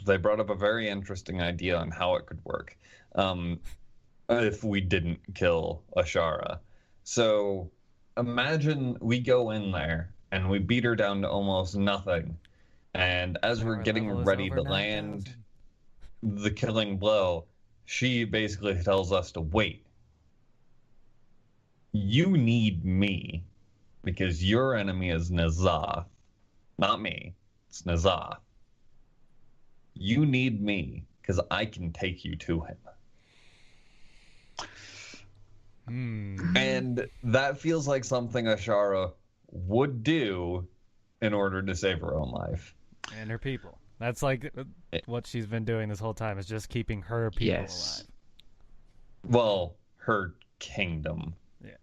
they brought up a very interesting idea on how it could work if we didn't kill Ashara. So imagine we go in there and we beat her down to almost nothing. And as we're getting ready to land the killing blow, she basically tells us to wait. You need me because your enemy is N'Zoth. Not me. It's N'Zoth. You need me because I can take you to him. And that feels like something Ashara would do in order to save her own life. And her people. That's like what she's been doing this whole time, is just keeping her people alive. Well, her kingdom. Yeah.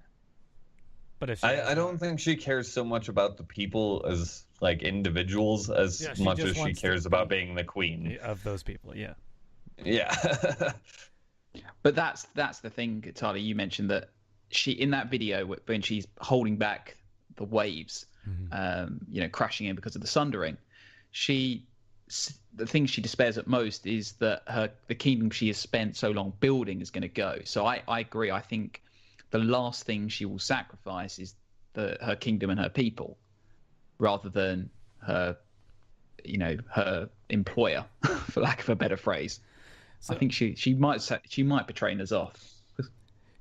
But if I don't think she cares so much about the people as like individuals as much as she cares about being the queen of those people. Yeah. Yeah. But that's the thing, Tarley. You mentioned that she, in that video when she's holding back the waves, crashing in because of the sundering, the thing she despairs at most is that the kingdom she has spent so long building is going to go. So I agree. I think the last thing she will sacrifice is her kingdom and her people, rather than her employer, for lack of a better phrase. So, I think she might betray N'Zoth.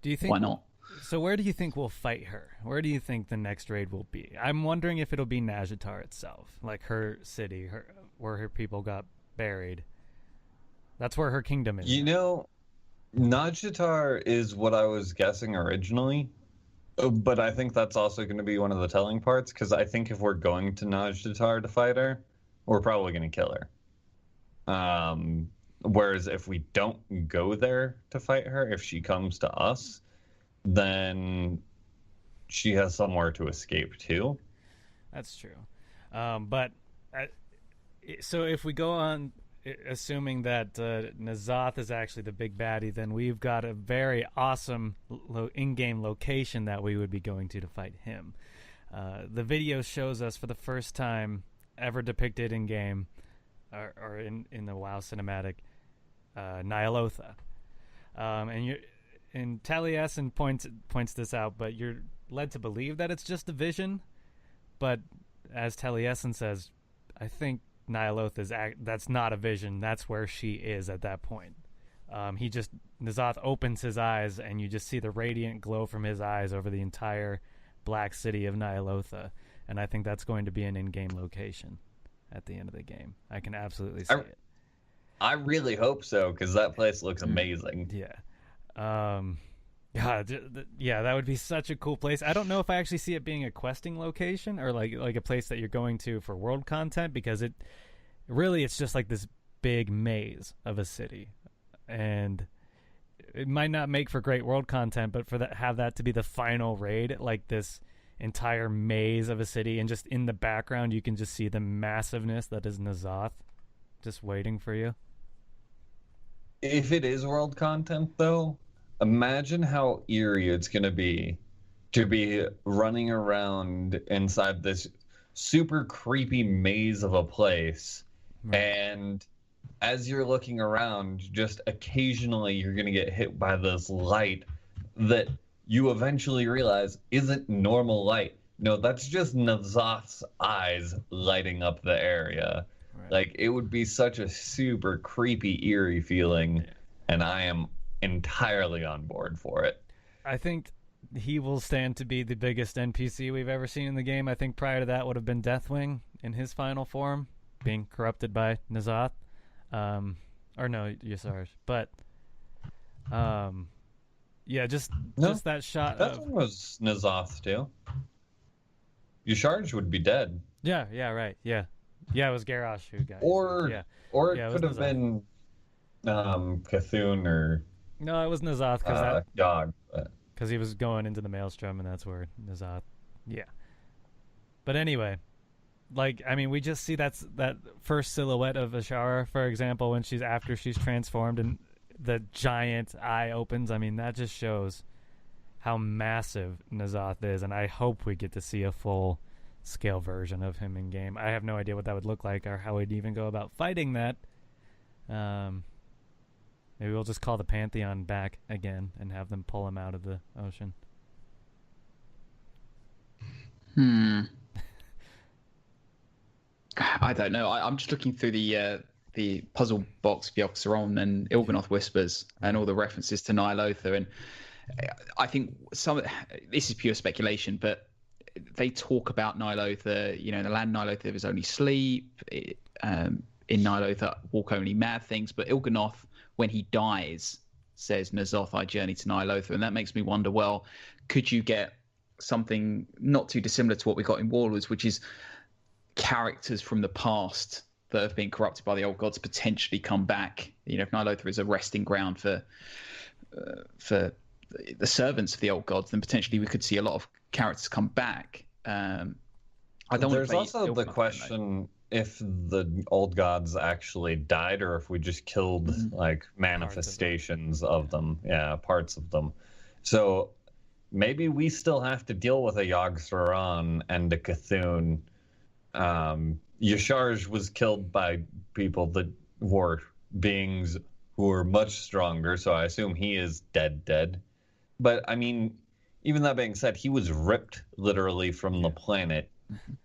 Do you think? Why not? So where do you think we'll fight her? Where do you think the next raid will be? I'm wondering if it'll be Nazjatar itself, like her city, where her people got buried. That's where her kingdom is. Nazjatar is what I was guessing originally, but I think that's also going to be one of the telling parts, because I think if we're going to Nazjatar to fight her, we're probably going to kill her. Whereas if we don't go there to fight her, if she comes to us, then she has somewhere to escape to. That's true. So if we go on, assuming that N'Zoth is actually the big baddie, then we've got a very awesome in-game location that we would be going to fight him. The video shows us for the first time ever depicted in-game, or in the WoW cinematic, Ny'alotha. And Taliesin points this out, but you're led to believe that it's just a vision. But as Taliesin says, I think Ny'alotha that's not a vision. That's where she is at that point. N'Zoth opens his eyes, and you just see the radiant glow from his eyes over the entire black city of Ny'alotha. And I think that's going to be an in-game location at the end of the game. I can absolutely see it. I really hope so, because that place looks amazing. Yeah. Yeah, that would be such a cool place. I don't know if I actually see it being a questing location or like a place that you're going to for world content, because it's just like this big maze of a city. And it might not make for great world content, but have that to be the final raid, like this entire maze of a city, and just in the background you can just see the massiveness that is N'Zoth just waiting for you. If it is world content, though, imagine how eerie it's going to be running around inside this super creepy maze of a place. Right. And as you're looking around, just occasionally you're going to get hit by this light that you eventually realize isn't normal light. No, that's just N'Zoth's eyes lighting up the area. Right. Like, it would be such a super creepy, eerie feeling, and I am entirely on board for it. I think he will stand to be the biggest NPC we've ever seen in the game. I think prior to that would have been Deathwing in his final form, being corrupted by N'Zoth. Or no, Ysarj. But, yeah, just that shot. That one was N'Zoth too. Ysarj would be dead. Yeah, right. Yeah, it was Garrosh who got. Or it could have been Cthulhu or. No, it was N'Zoth because Dog. Because he was going into the Maelstrom, and that's where N'Zoth. Yeah. But anyway, we just see that first silhouette of Ashara, for example, when she's transformed and the giant eye opens. I mean, that just shows how massive N'Zoth is, and I hope we get to see a full scale version of him in game. I have no idea what that would look like or how we'd even go about fighting that. Maybe we'll just call the Pantheon back again and have them pull him out of the ocean. I don't know. I'm just looking through the puzzle box of Yogg-Saron and Il'gynoth Whispers and all the references to Ny'alotha, and I think this is pure speculation, but they talk about Ny'alotha. In the land Ny'alotha there is only sleep. In Ny'alotha, walk only mad things. But Il'gynoth, when he dies, says, "N'Zoth, I journey to Ny'alotha," and that makes me wonder. Well, could you get something not too dissimilar to what we got in Warlords, which is characters from the past that have been corrupted by the old gods potentially come back? If Ny'alotha is a resting ground for the servants of the old gods, then potentially we could see a lot of characters come back. I don't. There's also the question if the old gods actually died, or if we just killed manifestations of them. Yeah, parts of them. So maybe we still have to deal with a Yogg-Saron and a Cthulhu. Ysarj was killed by people that were beings who were much stronger, so I assume he is dead. But, I mean, even that being said, he was ripped literally from the planet,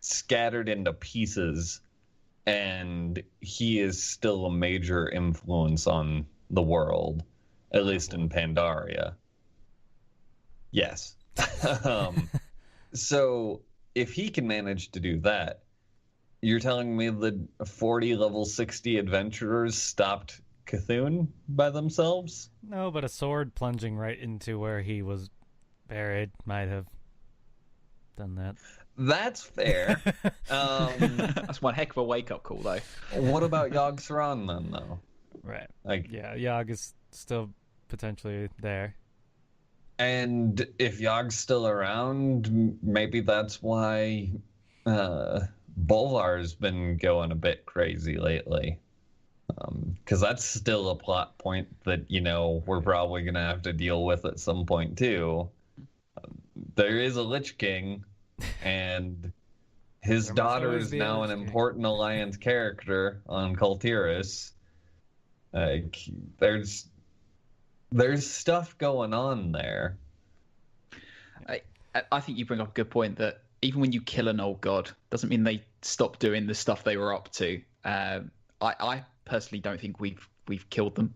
scattered into pieces, and he is still a major influence on the world, at least in Pandaria. Yes. So, if he can manage to do that, you're telling me the 40 level 60 adventurers stopped Cthulhu by themselves? No, but a sword plunging right into where he was buried might have done that. That's fair. That's one heck of a wake-up call, though. What about Yogg-Saron then, though? Right. Yogg is still potentially there. And if Yogg's still around, maybe that's why Bolvar's been going a bit crazy lately. Because that's still a plot point that, we're probably going to have to deal with at some point, too. There is a Lich King, and his daughter is now an important Alliance character on Kultiris. There's stuff going on there. I think you bring up a good point that even when you kill an old god, doesn't mean they stop doing the stuff they were up to. I personally don't think we've killed them.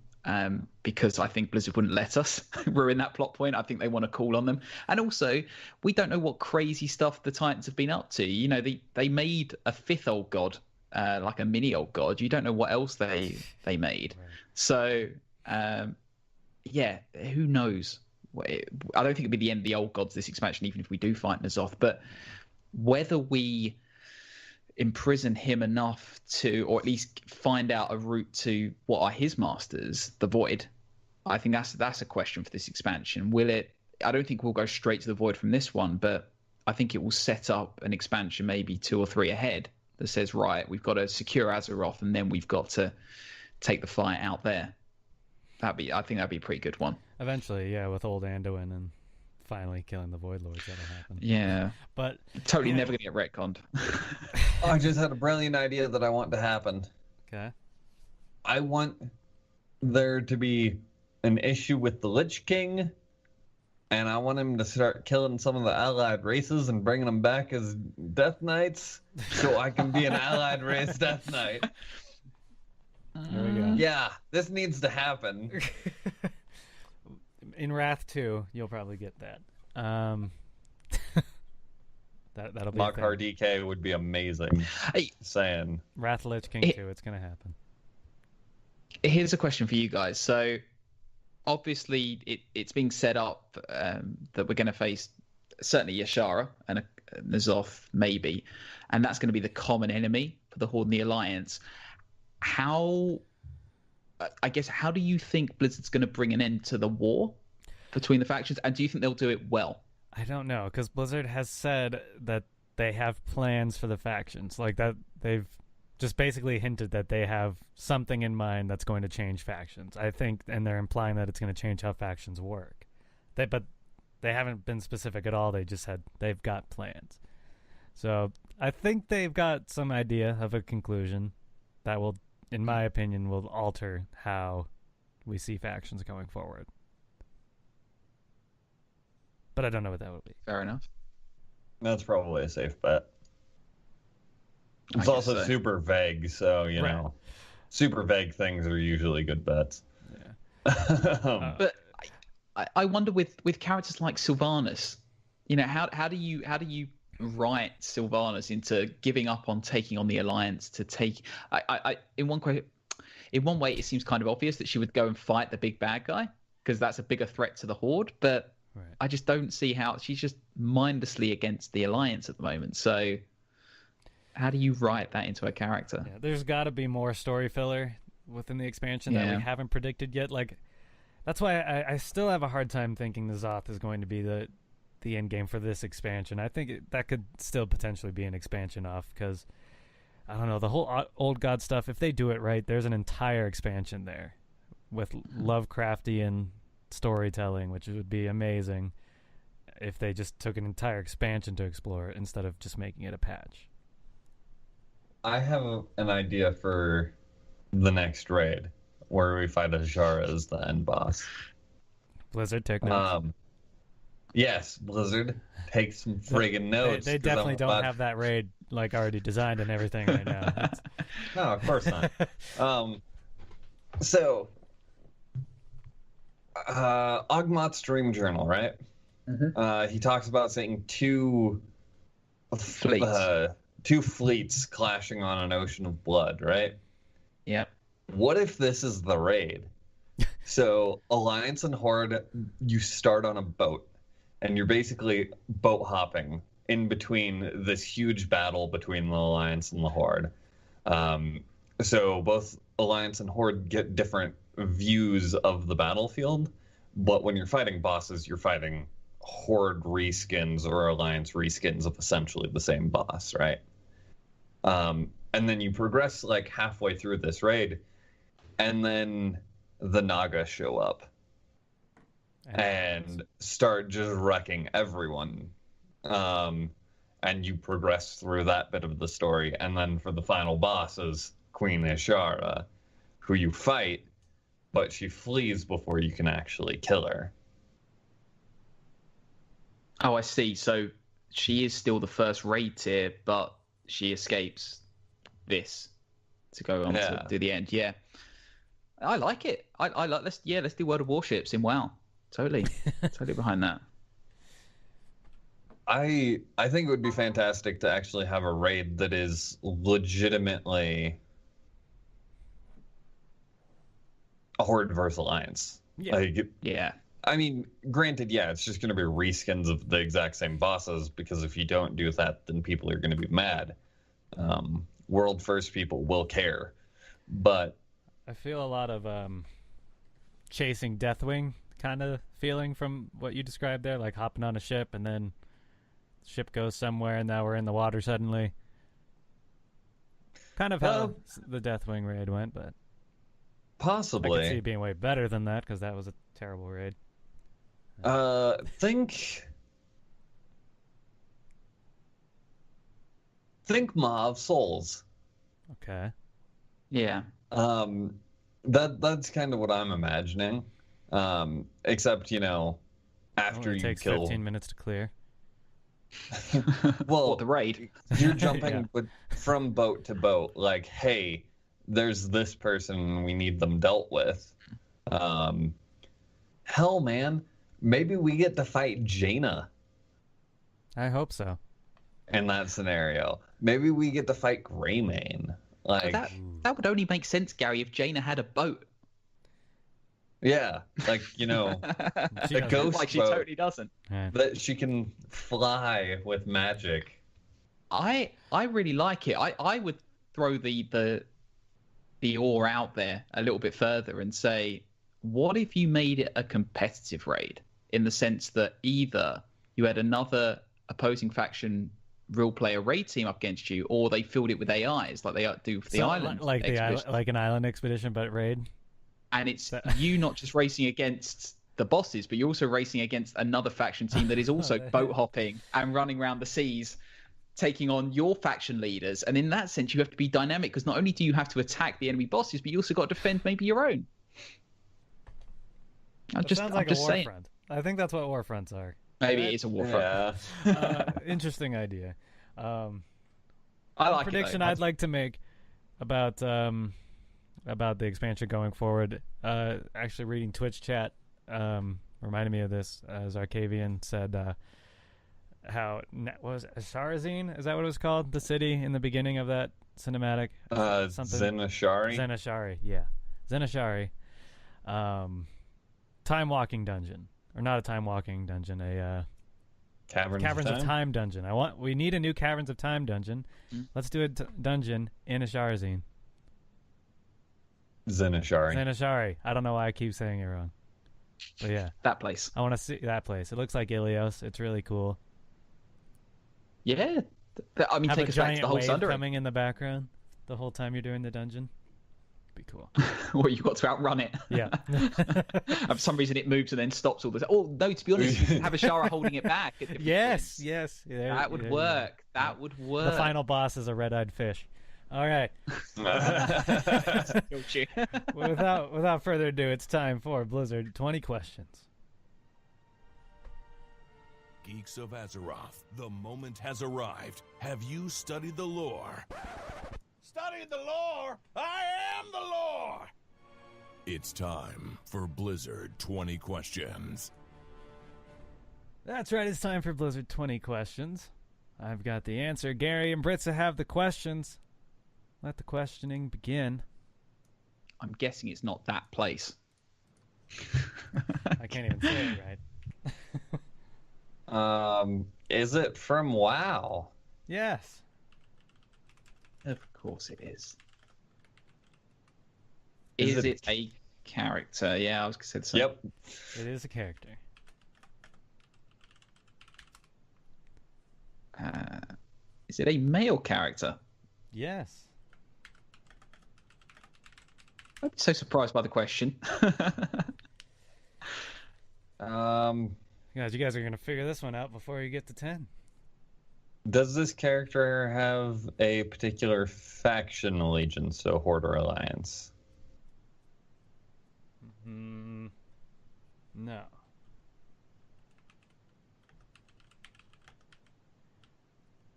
Because I think Blizzard wouldn't let us ruin that plot point. I think they want to call on them. And also, we don't know what crazy stuff the Titans have been up to. You know, they made a fifth old god, like a mini old god. You don't know what else they made. Right. So, yeah, who knows? I don't think it'd be the end of the old gods this expansion, even if we do fight N'Zoth. But whether we imprison him enough to, or at least find out a route to what are his masters, the Void, I think that's a question for this expansion. Will it? I don't think we'll go straight to the Void from this one, but I think it will set up an expansion maybe 2 or 3 ahead that says, right, we've got to secure Azeroth, and then we've got to take the fight out there. I think that'd be a pretty good one. Eventually, yeah, with old Anduin and finally killing the Void Lords, that'll happen. Yeah, but totally never gonna get retconned. I just had a brilliant idea that I want to happen. Okay. I want there to be an issue with the Lich King, and I want him to start killing some of the allied races and bringing them back as Death Knights, so I can be an allied race Death Knight. There we go. Yeah, this needs to happen. In Wrath 2, you'll probably get that. That'll be Makar DK would be amazing. Saying Wrath Lich King 2, it's gonna happen. Here's a question for you guys. So obviously it's being set up that we're going to face certainly Yashara and a N'Zoth maybe, and that's going to be the common enemy for the Horde and the Alliance. How do you think Blizzard's going to bring an end to the war between the factions, and do you think they'll do it well? I don't know, because Blizzard has said that they have plans for the factions. Like that, they've just basically hinted that they have something in mind that's going to change factions. I think, and they're implying that it's going to change how factions work. But they haven't been specific at all. They just said they've got plans. So I think they've got some idea of a conclusion that will, in my opinion, will alter how we see factions going forward. But I don't know what that would be. Fair enough. That's probably a safe bet. It's also super vague, so, you know, super vague things are usually good bets. Yeah. But I wonder with characters like Sylvanas, you know, how do you write Sylvanas into giving up on taking on the Alliance to take? In one way, it seems kind of obvious that she would go and fight the big bad guy because that's a bigger threat to the Horde. But I just don't see how she's just mindlessly against the Alliance at the moment. So how do you write that into a character? Yeah, there's got to be more story filler within the expansion that we haven't predicted yet. Like that's why I still have a hard time thinking N'Zoth is going to be the end game for this expansion. I think that could still potentially be an expansion off because I don't know, the whole old god stuff. If they do it right, there's an entire expansion there with Lovecraftian storytelling, which would be amazing if they just took an entire expansion to explore it instead of just making it a patch. I have an idea for the next raid where we fight Azshara as the end boss. Blizzard, take notes. Yes, Blizzard, take some friggin' notes. They definitely don't have that raid like already designed and everything right now. No, of course not. So, Ogmot's Dream Journal, right? Mm-hmm. He talks about seeing two fleets clashing on an ocean of blood, right? Yep. What if this is the raid? So Alliance and Horde, you start on a boat, and you're basically boat hopping in between this huge battle between the Alliance and the Horde. So both Alliance and Horde get different views of the battlefield, but when you're fighting bosses, you're fighting Horde reskins or Alliance reskins of essentially the same boss, right? And then you progress like halfway through this raid, and then the Naga show up and start just wrecking everyone. And you progress through that bit of the story, and then for the final boss is Queen Ishara, who you fight, but she flees before you can actually kill her. Oh, I see. So she is still the first raid tier, but she escapes this to go on to do the end. Yeah, I like it. I like let's do World of Warships in WoW. Totally behind that. I think it would be fantastic to actually have a raid that is legitimately a Horde versus Alliance. Yeah. Like, Yeah. I mean, granted, yeah, it's just going to be reskins of the exact same bosses, because if you don't do that, then people are going to be mad. World first people will care. But I feel a lot of chasing Deathwing kind of feeling from what you described there, like hopping on a ship and then the ship goes somewhere and now we're in the water suddenly. Kind of how the Deathwing raid went, but possibly. I could see it being way better than that because that was a terrible raid. Think Maw of Souls. Okay. Yeah. That's kind of what I'm imagining. Except, you know, after Only you takes kill 15 minutes to clear. well, What, the raid? you're jumping from boat to boat, like, hey, there's this person we need them dealt with. Hell, man, maybe we get to fight Jaina I hope so. in that scenario. Maybe we get to fight Greymane. Like, That would only make sense, Gary, if Jaina had a boat. yeah, like, you know, She a doesn't. ghost Like she boat totally doesn't. Yeah. that she can fly with magic. I really like it. I would throw the ore out there a little bit further and say, what if you made it a competitive raid, in the sense that either you had another opposing faction real player raid team up against you, or they filled it with AIs like they do for the So, island like expedition. like an island expedition, but raid. And it's you not just racing against the bosses, but you're also racing against another faction team that is also boat hopping and running around the seas, taking on your faction leaders. And in that sense, you have to be dynamic, because not only do you have to attack the enemy bosses, but you also got to defend maybe your own. Sounds like I'm just a saying. warfront. I think that's what warfronts are. Maybe it is a warfront. Yeah. Interesting idea. I like prediction it, though. I'd like to make about the expansion going forward. Actually, reading Twitch chat reminded me of this, as Arcavian said how was Sharazine? Is that what it was called? The city in the beginning of that cinematic. Zenashari. Zenashari, yeah, Zenashari. Time walking dungeon, or not a time walking dungeon, a Caverns of Time dungeon. We need a new Caverns of Time dungeon. Let's do a dungeon in a Sharazine. Zenashari. I don't know why I keep saying it wrong. But yeah. That place. I want to see that place. It looks like Ilios. It's really cool. Yeah. I mean, Have take a us back to giant the whole wave Sundering. coming in the background the whole time you're doing the dungeon. Be cool. Or you've got to outrun it. Yeah. And for some reason it moves and then stops all this. Oh, no, to be honest, you can have a Shara holding it back. At different yes. points. There That would work. That would work. The final boss is a red-eyed fish. All right. Don't you? Without further ado, it's time for Blizzard 20 questions. Geeks of Azeroth, the moment has arrived. Have you studied the lore? Studied the lore? I am the lore! It's time for Blizzard 20 questions. That's right, it's time for Blizzard 20 questions. I've got the answer. Gary and Britzza have the questions. Let the questioning begin. I'm guessing it's not that place. I can't even say it right. Is it from WoW? Yes. Of course it is. Is Is it- it a character? Yeah, I was going to say the same. Yep. It is a character. Is it a male character? Yes. I'm so surprised by the question. Guys, you guys are going to figure this one out before you get to 10. Does this character have a particular faction allegiance to Horde or Alliance? No.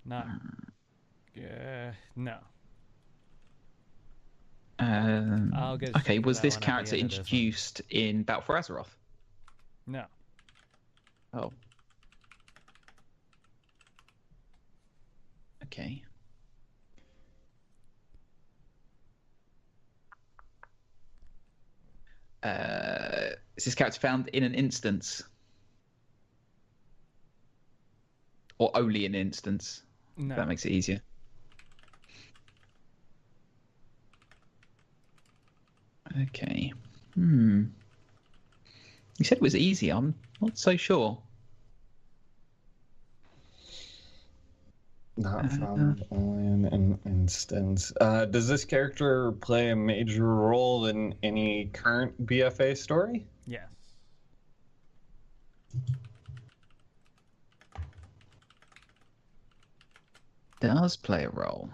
Not. No. I'll get Okay, to was that this one at the character end of this one. introduced in Battle for Azeroth? No. Oh. Okay. Is this character found in an instance? Or only an instance? No. That makes it easier. Okay. You said it was easy. I'm not so sure. Not found only in an instance. Does this character play a major role in any current BFA story? Yes. Does play a role.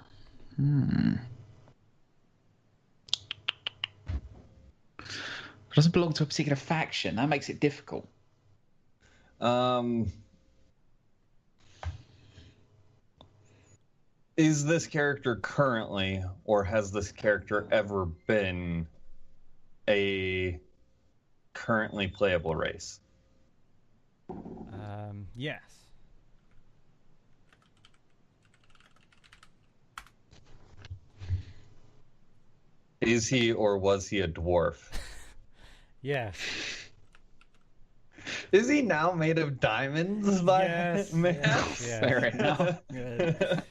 Doesn't belong to a particular faction. That makes it difficult. Is this character currently, or has this character ever been a currently playable race? Yes. Is he or was he a dwarf? Yes. Is he now made of diamonds? Yes. Fair enough. Good.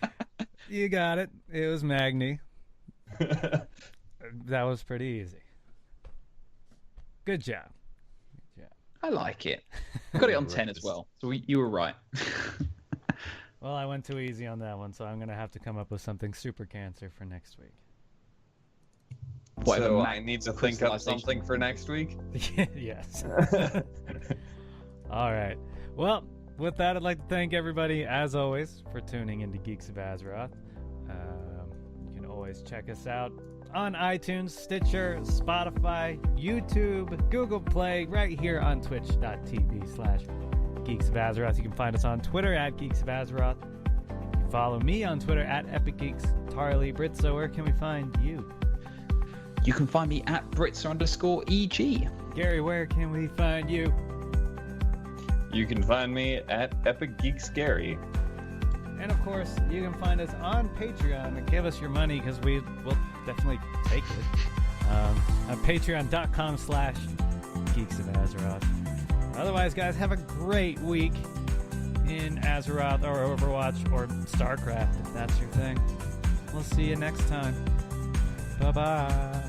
You got it. It was Magni. That was pretty easy. Good job. I like it. Got it on 10 as well. So you were right. Well, I went too easy on that one, so I'm going to have to come up with something super cancer for next week. Whatever, so Mac, I need to think up crystallization. something for next week? Yes. All right. Well, with that, I'd like to thank everybody, as always, for tuning into Geeks of Azeroth. You can always check us out on iTunes, Stitcher, Spotify, YouTube, Google Play, right here on twitch.tv/Geeks of Azeroth. You can find us on Twitter at Geeks of Azeroth. You can follow me on Twitter at Epic Geeks. Tarley, Britzza, where can we find you? You can find me at Britzza_EG. Gary, where can we find you? You can find me at Epic Geeks Gary. And of course, you can find us on Patreon and give us your money because we will definitely take it. On patreon.com/Geeks of Azeroth. Otherwise, guys, have a great week in Azeroth or Overwatch or StarCraft if that's your thing. We'll see you next time. Bye-bye.